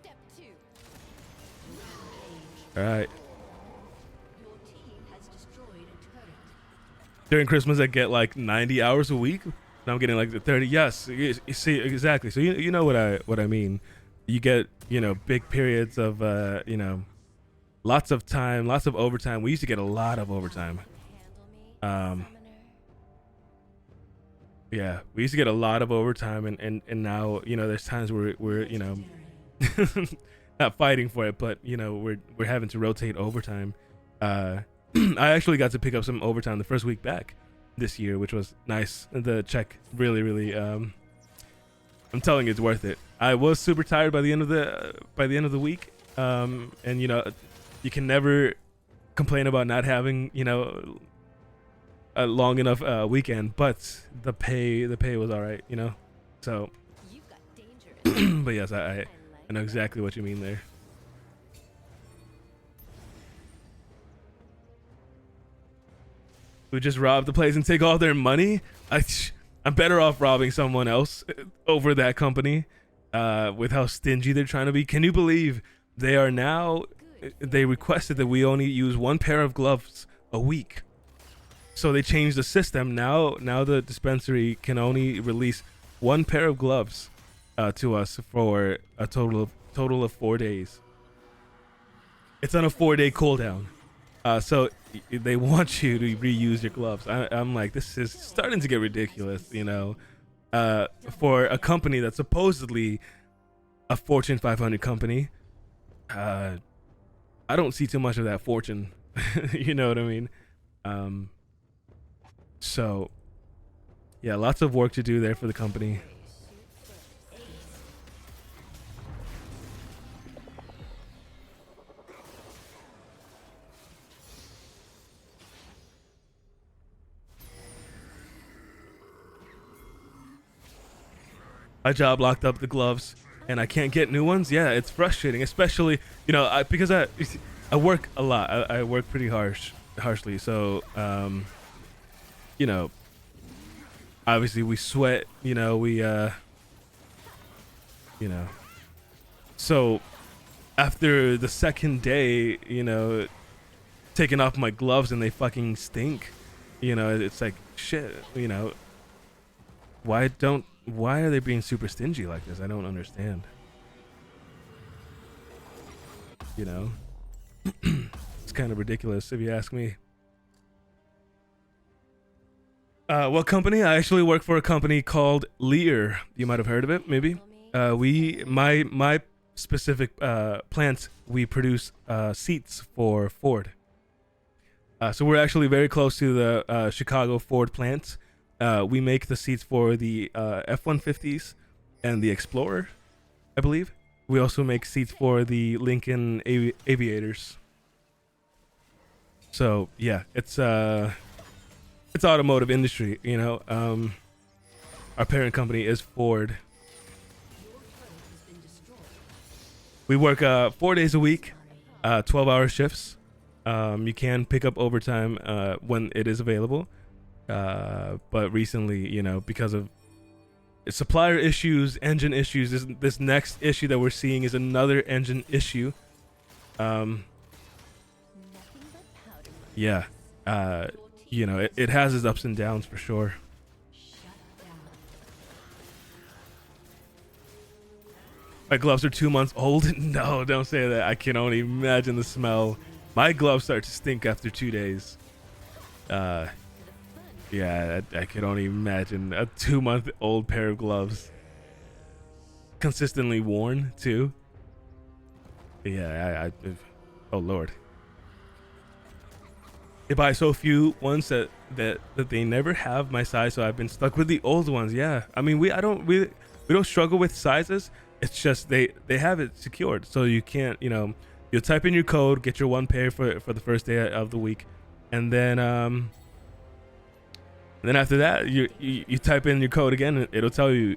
Step 2. All right. Your team has destroyed a turret. During Christmas, I get like 90 hours a week. Now I'm getting like the 30. Yes, you see, exactly. So you know what I mean. You get, you know, big periods of, you know, lots of time, lots of overtime. We used to get a lot of overtime. Handle me, Yeah, we used to get a lot of overtime, and now, you know, there's times where we're, you know, not fighting for it, but you know, we're having to rotate overtime. I actually got to pick up some overtime the first week back this year, which was nice. The check really, I'm telling you, it's worth it. I was super tired by the end of the week, and you know, you can never complain about not having, you know, a long enough weekend, but the pay was all right, you know. So, You've got dangerous. but yes, I know exactly what you mean there. We just rob the place and take all their money. I'm better off robbing someone else over that company, with how stingy they're trying to be. Can you believe they are now? They requested that we only use one pair of gloves a week. So they changed the system. Now the dispensary can only release one pair of gloves to us for a total of 4 days. It's on a 4-day cooldown. So they want you to reuse your gloves. I'm like, this is starting to get ridiculous, you know, for a company that's supposedly a Fortune 500 company. I don't see too much of that fortune. You know what I mean? So, yeah, lots of work to do there for the company. My job locked up the gloves, and I can't get new ones. Yeah, it's frustrating, especially, you know, because I work a lot. I work pretty harshly. So, you know, obviously we sweat, you know, you know, so after the second day, you know, taking off my gloves and they fucking stink, you know, it's like, shit, you know, why are they being super stingy like this? I don't understand, you know. It's kind of ridiculous if you ask me. What company? I actually work for a company called Lear. You might have heard of it, maybe. My specific plant, we produce seats for Ford. So we're actually very close to the Chicago Ford plant. We make the seats for the F-150s and the Explorer, I believe. We also make seats for the Lincoln Aviators. So yeah, it's automotive industry, you know. Our parent company is Ford. We work 4 days a week, 12-hour shifts. You can pick up overtime when it is available. But recently, you know, because of supplier issues, engine issues, this next issue that we're seeing is another engine issue. Yeah, you know, it has its ups and downs for sure. My gloves are 2 months old. No, don't say that. I can only imagine the smell. My gloves start to stink after 2 days. Yeah, I could only imagine a 2-month-old pair of gloves. Consistently worn too. Yeah, oh Lord. They buy so few ones that they never have my size, so I've been stuck with the old ones. Yeah, I mean we don't struggle with sizes. It's just they have it secured, so you can't, you know, you'll type in your code, get your one pair for the first day of the week, and then after that you type in your code again, and it'll tell you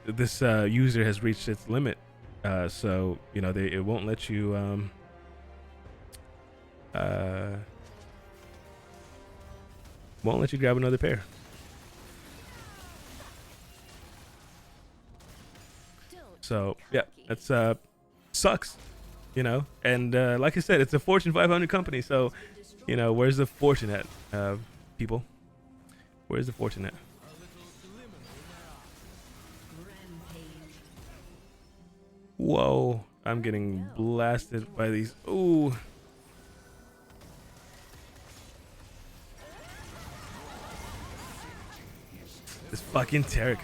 this user has reached its limit. So you know it won't let you grab another pair. So yeah, that's sucks, you know. And like I said, it's a Fortune 500 company, so you know, where's the fortune at, people? Where's the fortune at? Whoa, I'm getting blasted by these. Ooh. This fucking Tarek.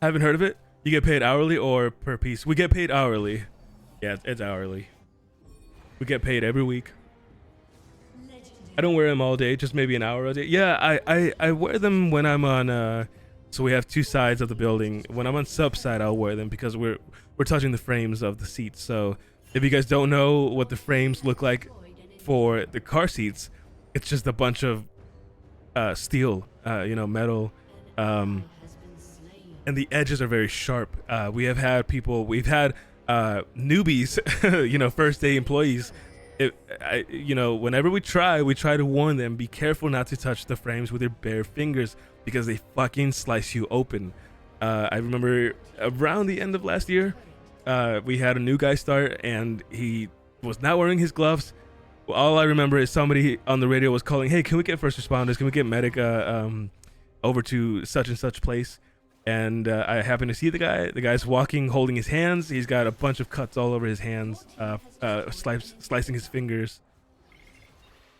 Haven't heard of it? You get paid hourly or per piece? We get paid hourly. Yeah, it's hourly. We get paid every week. I don't wear them all day, just maybe an hour a day. Yeah, I wear them when I'm on so we have two sides of the building. When I'm on sub side, I'll wear them because we're touching the frames of the seats. So if you guys don't know what the frames look like for the car seats, it's just a bunch of steel, you know, metal, and the edges are very sharp. We've had newbies, you know, first day employees. You know, whenever we try to warn them, be careful not to touch the frames with your bare fingers because they fucking slice you open. I remember around the end of last year, we had a new guy start and he was not wearing his gloves. All I remember is somebody on the radio was calling, "Hey, can we get first responders? Can we get medic over to such and such place?" And I happened to see the guy. The guy's walking, holding his hands. He's got a bunch of cuts all over his hands, slicing his fingers.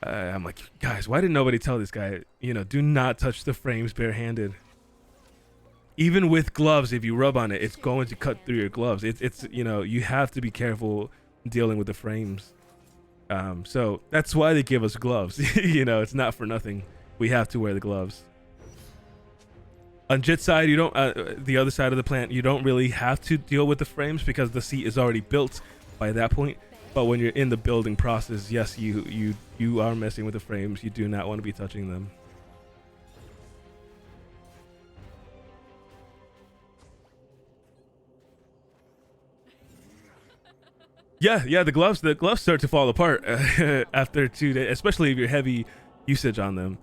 I'm like, guys, why didn't nobody tell this guy, you know, do not touch the frames barehanded. Even with gloves, if you rub on it, it's going to cut through your gloves. It's you know, you have to be careful dealing with the frames. So that's why they give us gloves. You know, it's not for nothing. We have to wear the gloves. On JIT side, you don't. The other side of the plant, you don't really have to deal with the frames because the seat is already built by that point. But when you're in the building process, yes, you are messing with the frames. You do not want to be touching them. Yeah, the gloves start to fall apart after 2 days, especially if you're heavy usage on them.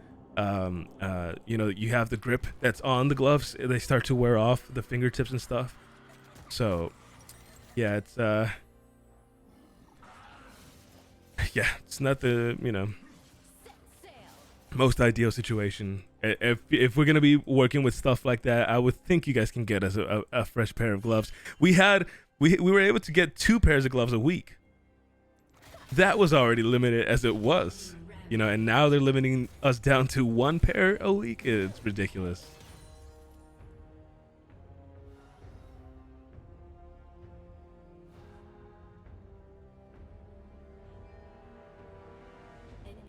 You know, you have the grip that's on the gloves, they start to wear off the fingertips and stuff. So yeah, it's yeah, it's not the, you know, most ideal situation. If we're gonna be working with stuff like that, I would think you guys can get us a fresh pair of gloves. We were able to get 2 pairs of gloves a week. that was already limited as it was, you know, and now they're limiting us down to 1 pair a week. It's ridiculous.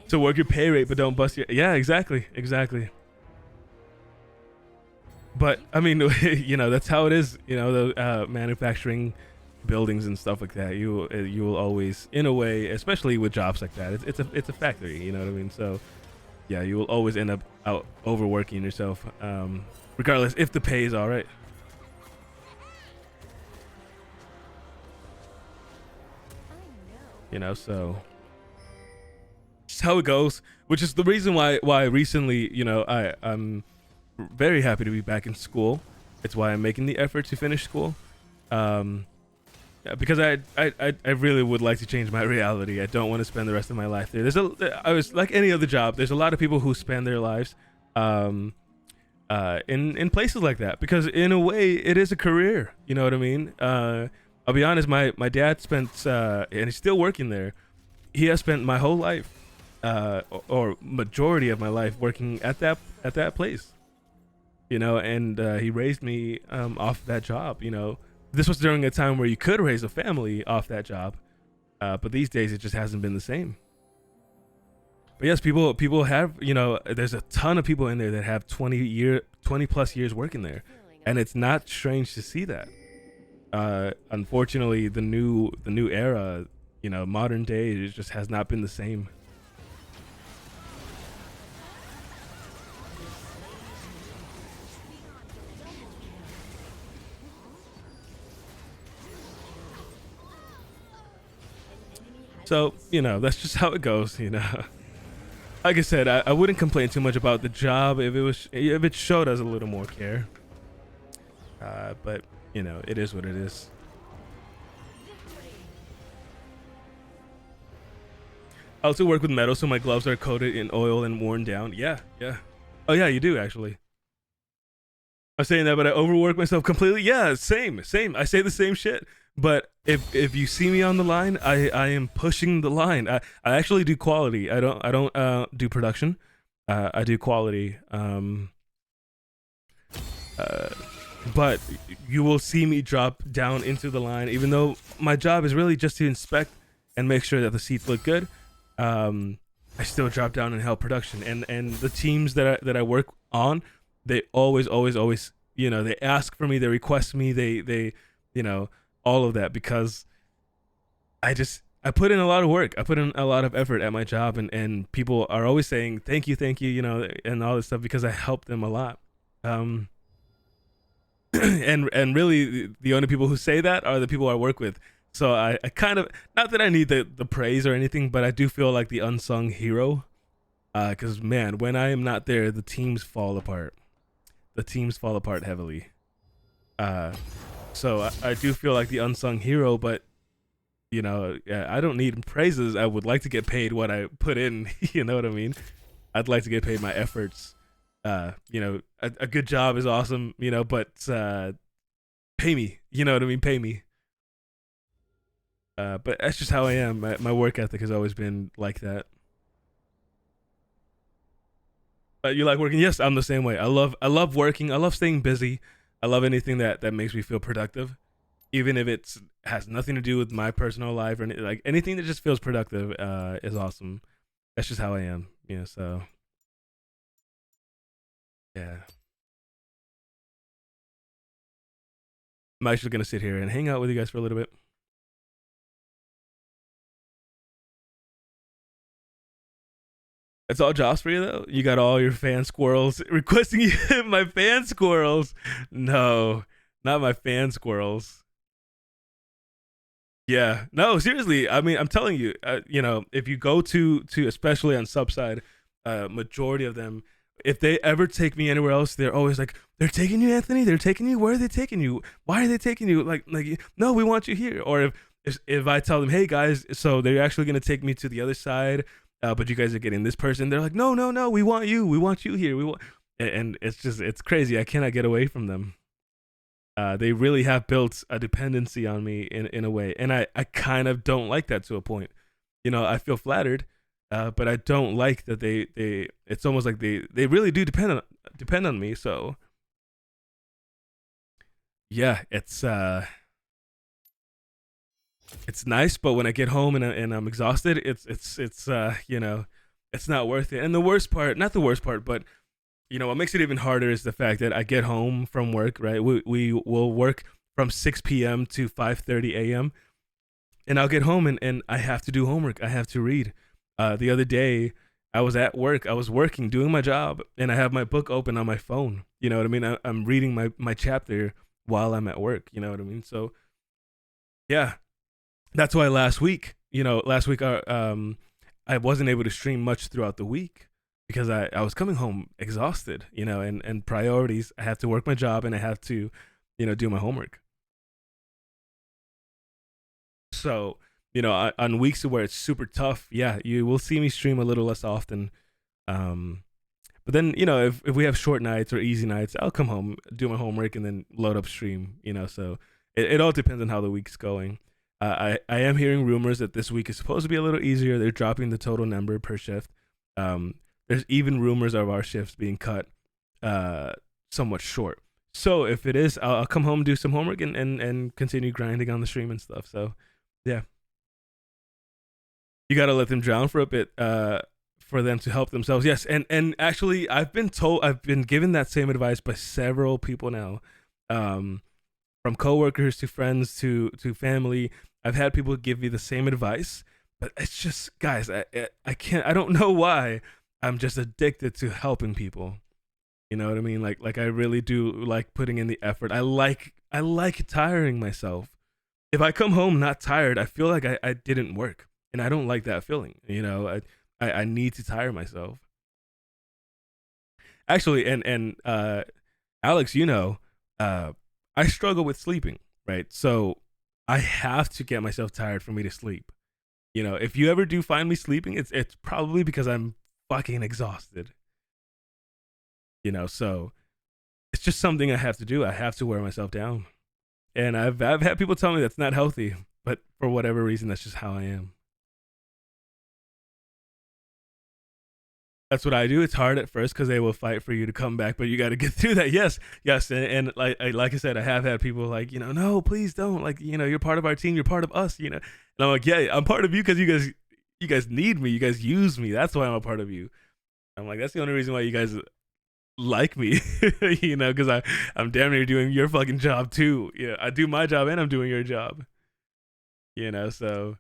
So work your pay rate, but don't bust your. Yeah, exactly. But I mean, you know, that's how it is. You know, the manufacturing buildings and stuff like that. You will always, in a way, especially with jobs like that, it's a factory. You know what I mean? So yeah, you will always end up out overworking yourself, regardless if the pay is all right. You know, so it's how it goes. Which is the reason why recently, you know, I'm very happy to be back in school. It's why I'm making the effort to finish school, because I really would like to change my reality. I don't want to spend the rest of my life there. I was like any other job. There's a lot of people who spend their lives in places like that, because in a way it is a career. You know what I mean? I'll be honest. My dad spent and he's still working there. He has spent my whole life, or majority of my life, working at that place. You know, and he raised me off that job. You know, this was during a time where you could raise a family off that job, but these days it just hasn't been the same. But yes, people have, you know, there's a ton of people in there that have 20 plus years working there, and it's not strange to see that. Unfortunately, the new era, you know, modern day, it just has not been the same. So, you know, that's just how it goes, you know. Like I said, I wouldn't complain too much about the job if it showed us a little more care. But, you know, it is what it is. I also work with metal, so my gloves are coated in oil and worn down. Yeah. Oh, yeah, you do, actually. I'm saying that, but I overwork myself completely. Yeah, same. I say the same shit. But if you see me on the line, I am pushing the line. I actually do quality. I don't do production. I do quality. But you will see me drop down into the line, even though my job is really just to inspect and make sure that the seats look good. I still drop down and help production. And the teams that I work on, they always, you know, they ask for me, they request me, they you know, all of that, because I put in a lot of work. I put in a lot of effort at my job, and people are always saying thank you, you know, and all this stuff, because I help them a lot. And really the only people who say that are the people I work with. So I kind of, not that I need the praise or anything, but I do feel like the unsung hero, because man, when I am not there, the teams fall apart. The teams fall apart heavily. So I do feel like the unsung hero, but you know, I don't need praises. I would like to get paid what I put in. You know what I mean? I'd like to get paid my efforts. You know, a good job is awesome, you know, but pay me. You know what I mean? Pay me. But that's just how I am. My work ethic has always been like that. You like working? Yes, I'm the same way. I love working. I love staying busy. I love anything that makes me feel productive, even if it has nothing to do with my personal life or like anything that just feels productive is awesome. That's just how I am. You know, so yeah. I'm actually gonna sit here and hang out with you guys for a little bit. That's all jobs for you though? You got all your fan squirrels requesting you. My fan squirrels. No, not my fan squirrels. Yeah, no, seriously. I mean, I'm telling you, you know, if you go to especially on Subside, majority of them, if they ever take me anywhere else, they're always like, they're taking you, Anthony. They're taking you. Where are they taking you? Why are they taking you? Like, no, we want you here. Or if I tell them, hey guys, so they're actually gonna take me to the other side. But you guys are getting this person. They're like, no, we want you. We want you here. And it's crazy. I cannot get away from them. They really have built a dependency on me in a way. And I kind of don't like that to a point. you know, I feel flattered, but I don't like that they. It's almost like they really do depend on me. So yeah, it's nice, but when I get home and I'm exhausted, it's you know, it's not worth it. And the worst part, not the worst part, but you know what makes it even harder is the fact that I get home from work. Right, we will work from 6 p.m. to 5:30 a.m. and I'll get home and I have to do homework. I have to read. The other day, I was at work. I was working, doing my job, and I have my book open on my phone. You know what I mean? I'm reading my chapter while I'm at work. You know what I mean? So yeah, that's why last week, I wasn't able to stream much throughout the week because I was coming home exhausted. You know, and priorities. I have to work my job and I have to, you know, do my homework. So, you know, on weeks where it's super tough, yeah, you will see me stream a little less often. Um, but then, you know, if we have short nights or easy nights, I'll come home, do my homework, and then load up stream. You know, so it all depends on how the week's going. I am hearing rumors that this week is supposed to be a little easier. They're dropping the total number per shift. There's even rumors of our shifts being cut somewhat short. So if it is, I'll come home, do some homework, and continue grinding on the stream and stuff. So yeah, you gotta let them drown for a bit, for them to help themselves. Yes, and actually, I've been given that same advice by several people now, from coworkers to friends to family. I've had people give me the same advice, but it's just, guys, I can't. I don't know why. I'm just addicted to helping people. You know what I mean? Like I really do like putting in the effort. I like tiring myself. If I come home not tired, I feel like I didn't work, and I don't like that feeling. You know, I need to tire myself. Actually, and Alex, you know, I struggle with sleeping, right? So I have to get myself tired for me to sleep. You know, if you ever do find me sleeping, it's probably because I'm fucking exhausted. You know, so it's just something I have to do. I have to wear myself down. And I've had people tell me that's not healthy, but for whatever reason, that's just how I am. That's what I do. It's hard at first because they will fight for you to come back, but you got to get through that. Yes, yes, and like I said, I have had people like, you know, no, please don't. Like, you know, you're part of our team. You're part of us. You know, and I'm like, yeah, I'm part of you because you guys need me. You guys use me. That's why I'm a part of you. I'm like, that's the only reason why you guys like me. You know, because I'm damn near doing your fucking job too. Yeah, I do my job and I'm doing your job. You know, so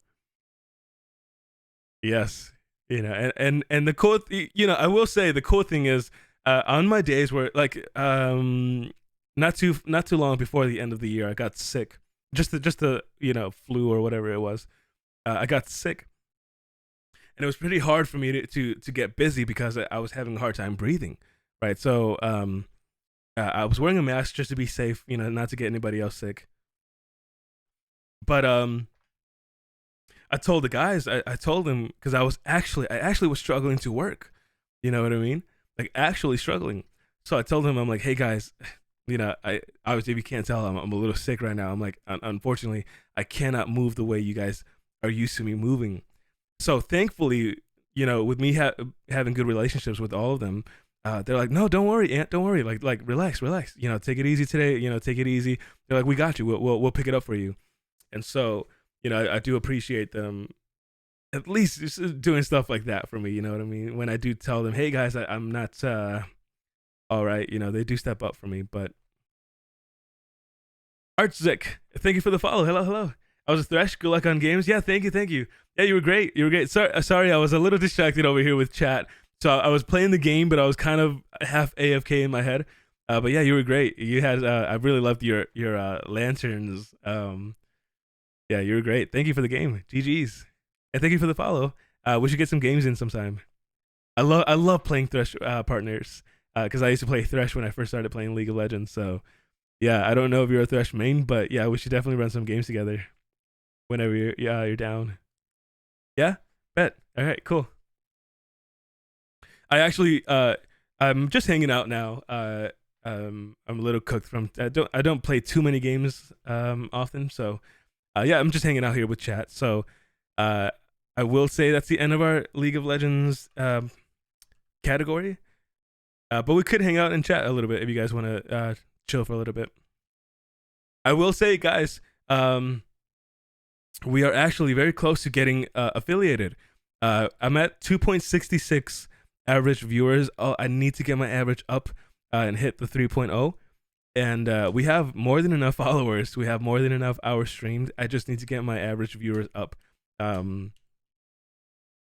yes, you know, and the cool, you know, I will say the cool thing is, on my days where like not too long before the end of the year, I got sick, just the you know flu or whatever it was. I got sick, and it was pretty hard for me to get busy because I was having a hard time breathing. Right, so I was wearing a mask just to be safe, you know, not to get anybody else sick. But I told the guys, I told them because I actually was struggling to work. You know what I mean? Like actually struggling. So I told them, I'm like, hey guys, you know, I obviously if you can't tell, I'm a little sick right now. I'm like, unfortunately, I cannot move the way you guys are used to me moving. So thankfully, you know, with me having good relationships with all of them, they're like, no, don't worry, Aunt, don't worry, like relax, you know, take it easy today, you know, take it easy. They're like, we got you, we'll pick it up for you. And so, you know, I do appreciate them at least just doing stuff like that for me. You know what I mean? When I do tell them, hey guys, I'm not all right, you know, they do step up for me. But Artzik, thank you for the follow. Hello. I was a Thresh. Good luck on games. Yeah, thank you. Yeah, you were great. Sorry, I was a little distracted over here with chat. So I was playing the game, but I was kind of half AFK in my head. But yeah, you were great. You had I really loved your lanterns. Yeah, you were great. Thank you for the game. GG's. And thank you for the follow. We should get some games in sometime. I love playing Thresh partners because I used to play Thresh when I first started playing League of Legends. So yeah, I don't know if you're a Thresh main, but yeah, we should definitely run some games together whenever you're down. Yeah, bet. All right, cool. I actually I'm just hanging out now. I'm a little cooked from I don't play too many games often, so yeah, I'm just hanging out here with chat. So I will say that's the end of our League of Legends category. But we could hang out and chat a little bit if you guys want to chill for a little bit. I will say, guys, we are actually very close to getting affiliated. I'm at 2.66 average viewers. I need to get my average up and hit the 3.0. And we have more than enough followers. We have more than enough hours streamed. I just need to get my average viewers up.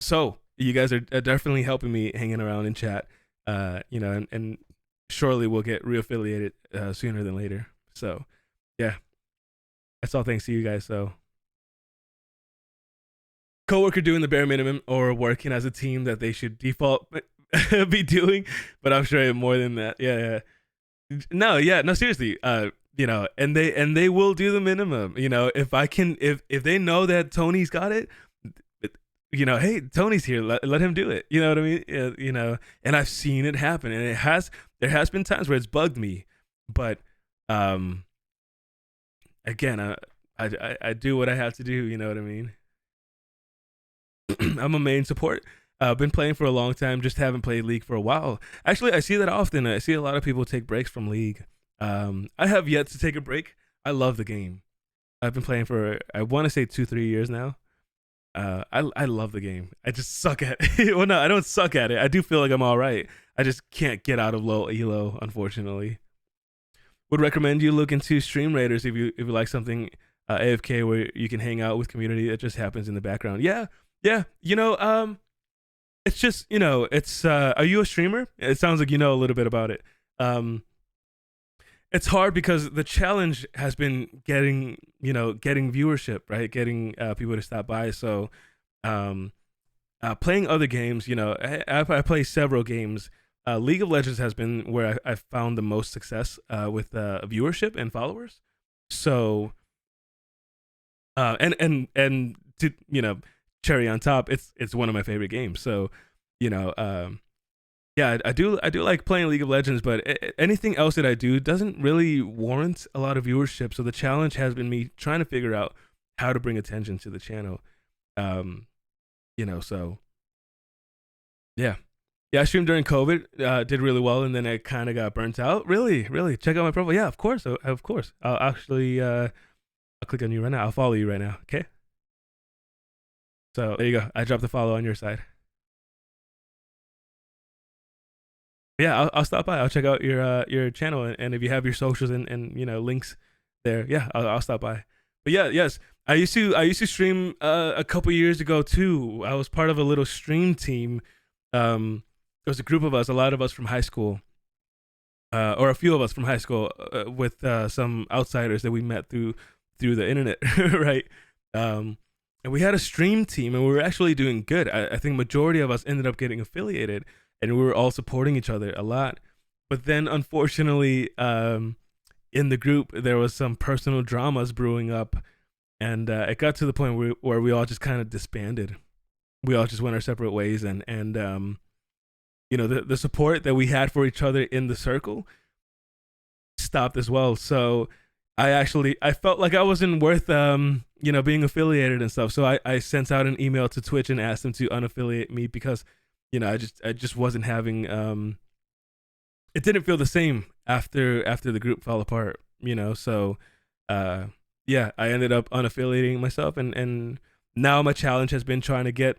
So you guys are definitely helping me hanging around in chat. And surely we'll get reaffiliated sooner than later. So, yeah, that's all thanks to you guys. So, coworker doing the bare minimum or working as a team that they should default be doing, but I'm sure more than that. Yeah. No, seriously. And they will do the minimum. If they know that Tony's got it. Hey, Tony's here. Let him do it. You know what I mean? And I've seen it happen, and there has been times where it's bugged me, but again, I do what I have to do. You know what I mean? I'm a main support. I've been playing for a long time, just haven't played League for a while. Actually, I see that often. I see a lot of people take breaks from League. I have yet to take a break. I love the game. I've been playing for, I want to say 2-3 years now. I love the game. I just suck at it. Well, no, I don't suck at it. I do feel like I'm all right. I just can't get out of low elo, unfortunately. Would recommend you look into Stream Raiders if you like something AFK where you can hang out with community. It just happens in the background. Yeah. It's just, it's are you a streamer? It sounds like you know a little bit about it. It's hard because the challenge has been getting viewership, right? Getting people to stop by. So playing other games, I play several games. League of Legends has been where I found the most success with viewership and followers. So and to cherry on top, it's one of my favorite games. So yeah, I do like playing League of Legends, but anything else that I do doesn't really warrant a lot of viewership. So the challenge has been me trying to figure out how to bring attention to the channel. So yeah, I streamed during COVID, did really well, and then I kind of got burnt out. Really, check out my profile. Yeah, of course. I'll actually I'll click on you right now. I'll follow you right now. Okay. So there you go. I dropped the follow on your side. Yeah, I'll stop by. I'll check out your channel, and if you have your socials and links there, yeah, I'll stop by. But yeah, yes, I used to stream a couple years ago too. I was part of a little stream team. There was a group of us, a lot of us from high school, or a few of us from high school, with some outsiders that we met through the internet, right? And we had a stream team, and we were actually doing good. I think majority of us ended up getting affiliated. And we were all supporting each other a lot. But then, unfortunately, in the group, there was some personal dramas brewing up. And it got to the point where we all just kind of disbanded. We all just went our separate ways. And the support that we had for each other in the circle stopped as well. So I felt like I wasn't worth, being affiliated and stuff. So I sent out an email to Twitch and asked them to unaffiliate me because I just wasn't having it didn't feel the same after the group fell apart, so yeah, I ended up unaffiliating myself, and now my challenge has been trying to get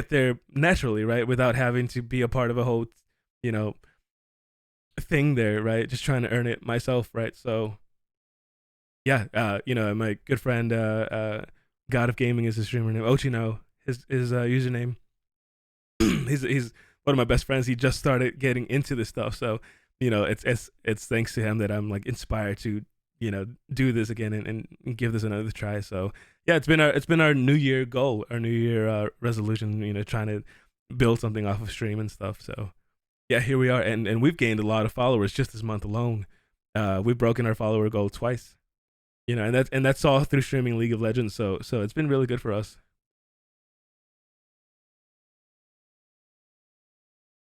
there naturally, right, without having to be a part of a whole thing there, right, just trying to earn it myself, right? So yeah, my good friend God of Gaming is his streamer name. Ochino, his username. He's one of my best friends. He just started getting into this stuff, so it's thanks to him that I'm like inspired to do this again and give this another try. So yeah, it's been our New Year goal, our New Year resolution. Trying to build something off of stream and stuff. So yeah, here we are, and we've gained a lot of followers just this month alone. We've broken our follower goal twice, and that's all through streaming League of Legends. So it's been really good for us.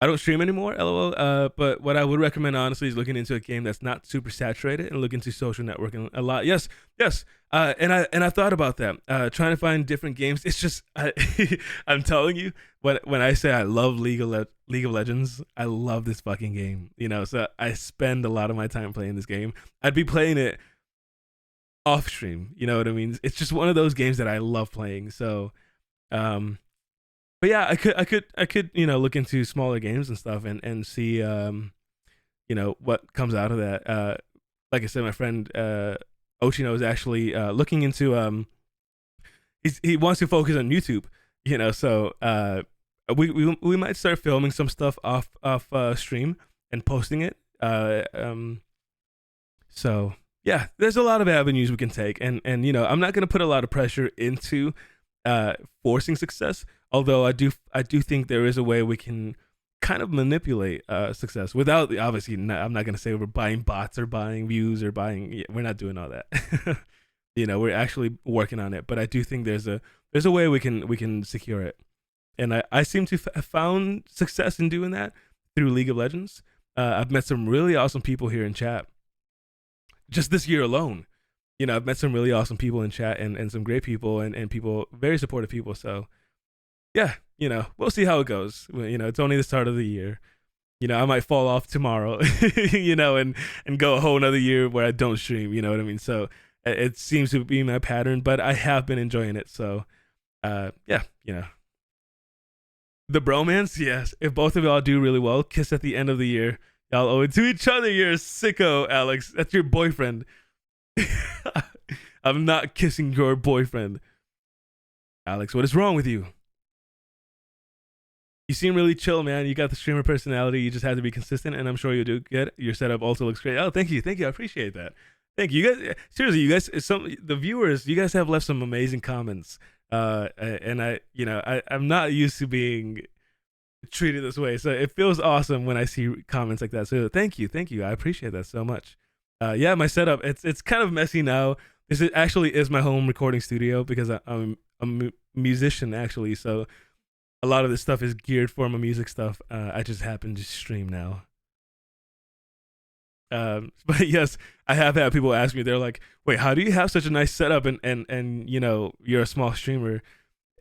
I don't stream anymore, lol. But what I would recommend honestly is looking into a game that's not super saturated and look into social networking a lot. Yes, yes. And I thought about that. Trying to find different games. It's just I'm telling you, when I say I love League of Legends, I love this fucking game. You know, so I spend a lot of my time playing this game. I'd be playing it off stream. You know what I mean? It's just one of those games that I love playing. So, but yeah, I could, you know, look into smaller games and stuff and see, you know, what comes out of that. Like I said, my friend Ochino is actually looking into, he wants to focus on YouTube, you know, so we might start filming some stuff off stream and posting it. So yeah, there's a lot of avenues we can take, and you know, I'm not gonna put a lot of pressure into forcing success. Although I do think there is a way we can kind of manipulate success without, obviously, I'm not going to say we're buying bots or buying views or buying, we're not doing all that. You know, we're actually working on it, but I do think there's a way we can secure it. And I seem to have found success in doing that through League of Legends. I've met some really awesome people here in chat just this year alone. You know, I've met some really awesome people in chat and some great people and people, very supportive people. So yeah, you know, we'll see how it goes. You know, it's only the start of the year. You know, I might fall off tomorrow, you know, and go a whole another year where I don't stream, you know what I mean? So it seems to be my pattern, but I have been enjoying it. So yeah, you know. The bromance, yes. If both of y'all do really well, kiss at the end of the year. Y'all owe it to each other. You're a sicko, Alex. That's your boyfriend. I'm not kissing your boyfriend. Alex, what is wrong with you? You seem really chill, man. You got the streamer personality. You just have to be consistent, and I'm sure you'll do good. Your setup also looks great. Oh, thank you. I appreciate that. Thank you. You guys, seriously, you guys, the viewers, you guys have left some amazing comments. And I'm not used to being treated this way, so it feels awesome when I see comments like that. So thank you. I appreciate that so much. Yeah, my setup, it's kind of messy now. This actually is my home recording studio because I'm a musician actually, so a lot of this stuff is geared for my music stuff. I just happen to stream now. But yes, I have had people ask me, they're like, wait, how do you have such a nice setup and you know, you're a small streamer?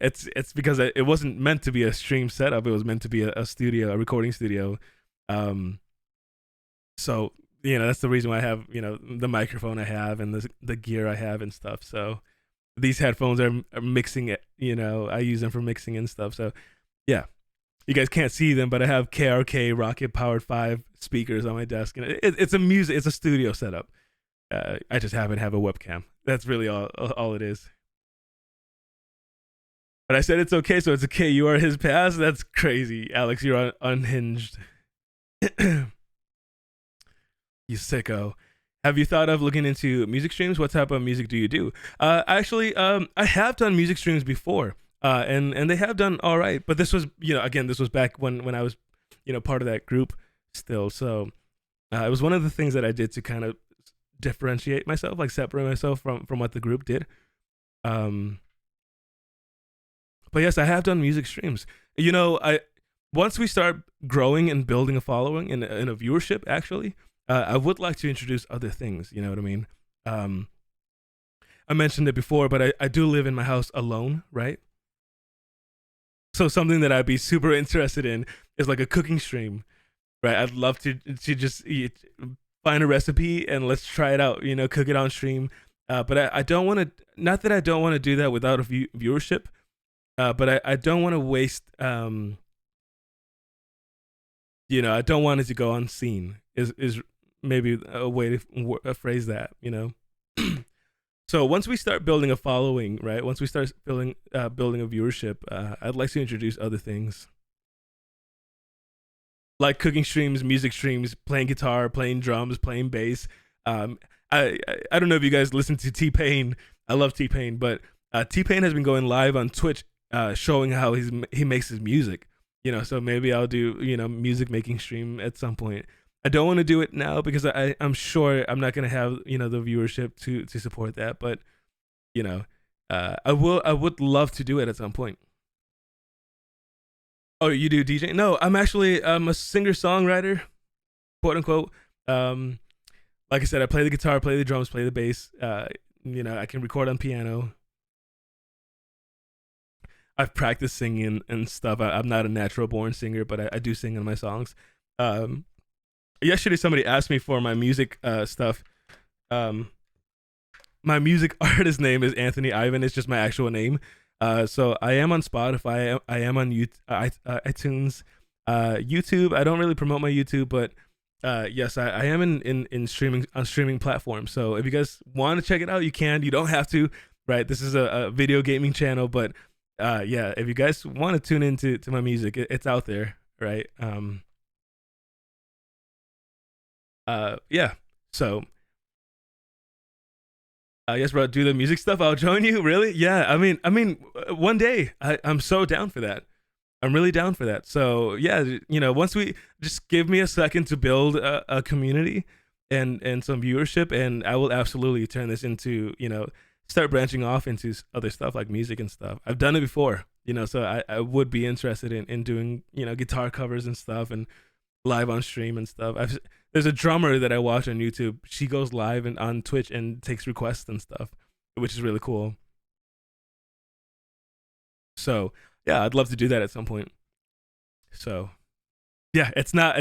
It's because it wasn't meant to be a stream setup. It was meant to be a studio, a recording studio. So, you know, that's the reason why I have, you know, the microphone I have and the gear I have and stuff. So these headphones are mixing it, you know, I use them for mixing and stuff. So yeah, you guys can't see them, but I have KRK Rocket Powered 5 speakers on my desk, and it's a studio setup. I just happen to have a webcam. That's really all it is. But I said it's okay, so it's okay. You are his past. That's crazy, Alex. You're unhinged. You sicko. Have you thought of looking into music streams? What type of music do you do? Actually, I have done music streams before. And they have done all right, but this was, you know, again, this was back when I was, you know, part of that group still. So it was one of the things that I did to kind of differentiate myself, like separate myself from what the group did. But yes, I have done music streams. You know, once we start growing and building a following and a viewership, actually, I would like to introduce other things. You know what I mean? I mentioned it before, but I do live in my house alone, right? So something that I'd be super interested in is like a cooking stream, right? I'd love to just find a recipe and let's try it out, you know, cook it on stream. But I don't want to, not that I don't want to do that without a viewership, but I don't want to waste, you know, I don't want it to go unseen is maybe a way to phrase that, you know? So once we start building a following, right? Once we start building a viewership, I'd like to introduce other things, like cooking streams, music streams, playing guitar, playing drums, playing bass. I don't know if you guys listen to T-Pain. I love T-Pain, but T-Pain has been going live on Twitch, showing how he makes his music. You know, so maybe I'll do, you know, music making stream at some point. I don't want to do it now because I'm sure I'm not going to have, you know, the viewership to support that. But, you know, I would love to do it at some point. Oh, you do DJ? No, I'm actually a singer songwriter, quote unquote. Um, like I said, I play the guitar, play the drums, play the bass. I can record on piano. I've practiced singing and stuff. I'm not a natural born singer, but I do sing in my songs. Um, Yesterday, somebody asked me for my music stuff. Um, my music artist name is Anthony Ivan. It's just my actual name. So I am on Spotify. I am on iTunes, YouTube. I don't really promote my YouTube, but yes, I am in streaming on streaming platforms. So if you guys want to check it out, you can. You don't have to. Right? This is a video gaming channel, but yeah, if you guys want to tune into my music, it's out there. Right? Yeah. So yes, bro, do the music stuff. I'll join you. Really? Yeah. I mean, one day. I'm so down for that. I'm really down for that. So yeah, once we just give me a second to build a community and some viewership, and I will absolutely turn this into start branching off into other stuff like music and stuff. I've done it before, so I would be interested in doing guitar covers and stuff and live on stream and stuff. There's a drummer that I watch on YouTube. She goes live and on Twitch and takes requests and stuff, which is really cool. So yeah, I'd love to do that at some point. So yeah, it's not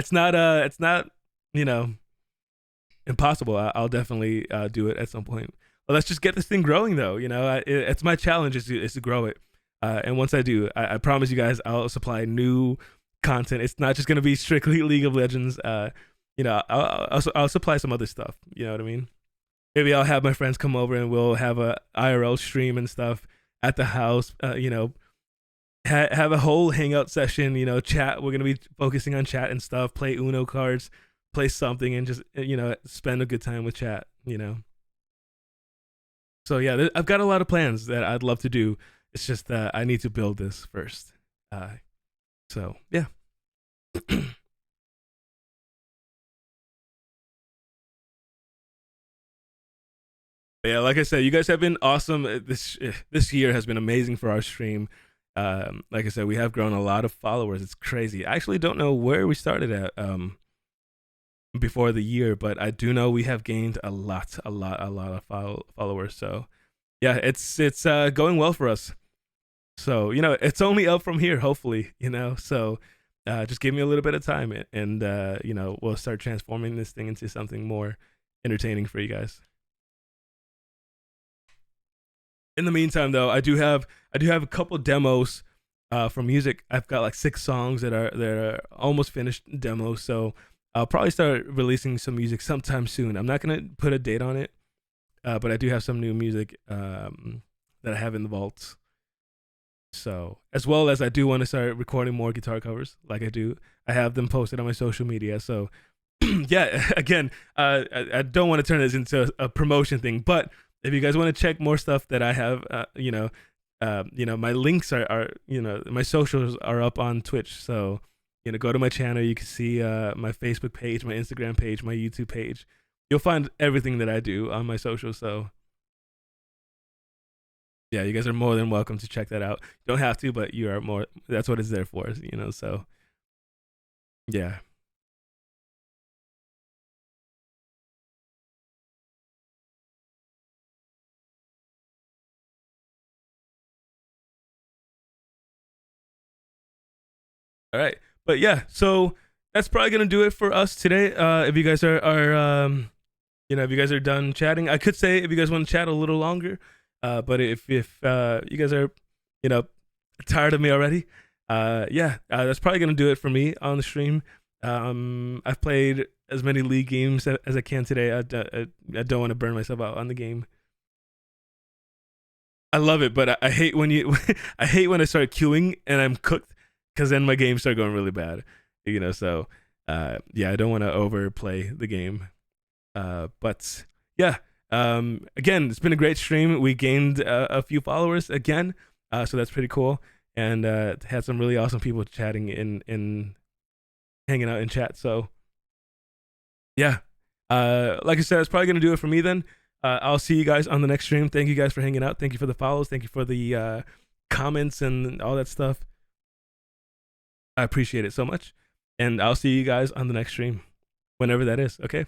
impossible. I'll definitely do it at some point. Well, let's just get this thing growing though. It's my challenge is to grow it. And once I do, I promise you guys, I'll supply new content. It's not just gonna be strictly League of Legends. I'll supply some other stuff. You know what I mean? Maybe I'll have my friends come over and we'll have a IRL stream and stuff at the house. Have a whole hangout session. Chat. We're gonna be focusing on chat and stuff. Play Uno cards, play something, and just spend a good time with chat. So yeah, I've got a lot of plans that I'd love to do. It's just that I need to build this first. So yeah. Yeah, like I said, you guys have been awesome. This year has been amazing for our stream. Like I said, we have grown a lot of followers. It's crazy. I actually don't know where we started at before the year, but I do know we have gained a lot of followers. So yeah, it's going well for us. So it's only up from here, hopefully. So just give me a little bit of time, and we'll start transforming this thing into something more entertaining for you guys. In the meantime, though, I do have a couple demos for music. I've got like 6 songs that are almost finished demos, so I'll probably start releasing some music sometime soon. I'm not gonna put a date on it, but I do have some new music that I have in the vaults. So, as well as I do want to start recording more guitar covers, like I do. I have them posted on my social media. So, yeah, again, I don't want to turn this into a promotion thing, but if you guys want to check more stuff that I have, my links are my socials are up on Twitch. So, go to my channel. You can see my Facebook page, my Instagram page, my YouTube page. You'll find everything that I do on my socials. So, yeah, you guys are more than welcome to check that out. You don't have to, but you are more. That's what it's there for. So, yeah. All right, but yeah, so that's probably gonna do it for us today. If you guys are if you guys are done chatting, I could say if you guys want to chat a little longer, but if you guys are tired of me already, yeah, that's probably gonna do it for me on the stream. I've played as many League games as I can today. I don't want to burn myself out on the game. I love it, but I hate when I hate when I start queuing and I'm cooked, because then my games start going really bad. So yeah, I don't want to overplay the game. But yeah, again, it's been a great stream. We gained a few followers again, so that's pretty cool, and had some really awesome people chatting in hanging out in chat. So yeah, like I said, it's probably gonna do it for me then. I'll see you guys on the next stream. Thank you guys for hanging out. Thank you for the follows. Thank you for the comments and all that stuff. I appreciate it so much. And I'll see you guys on the next stream, whenever that is. Okay.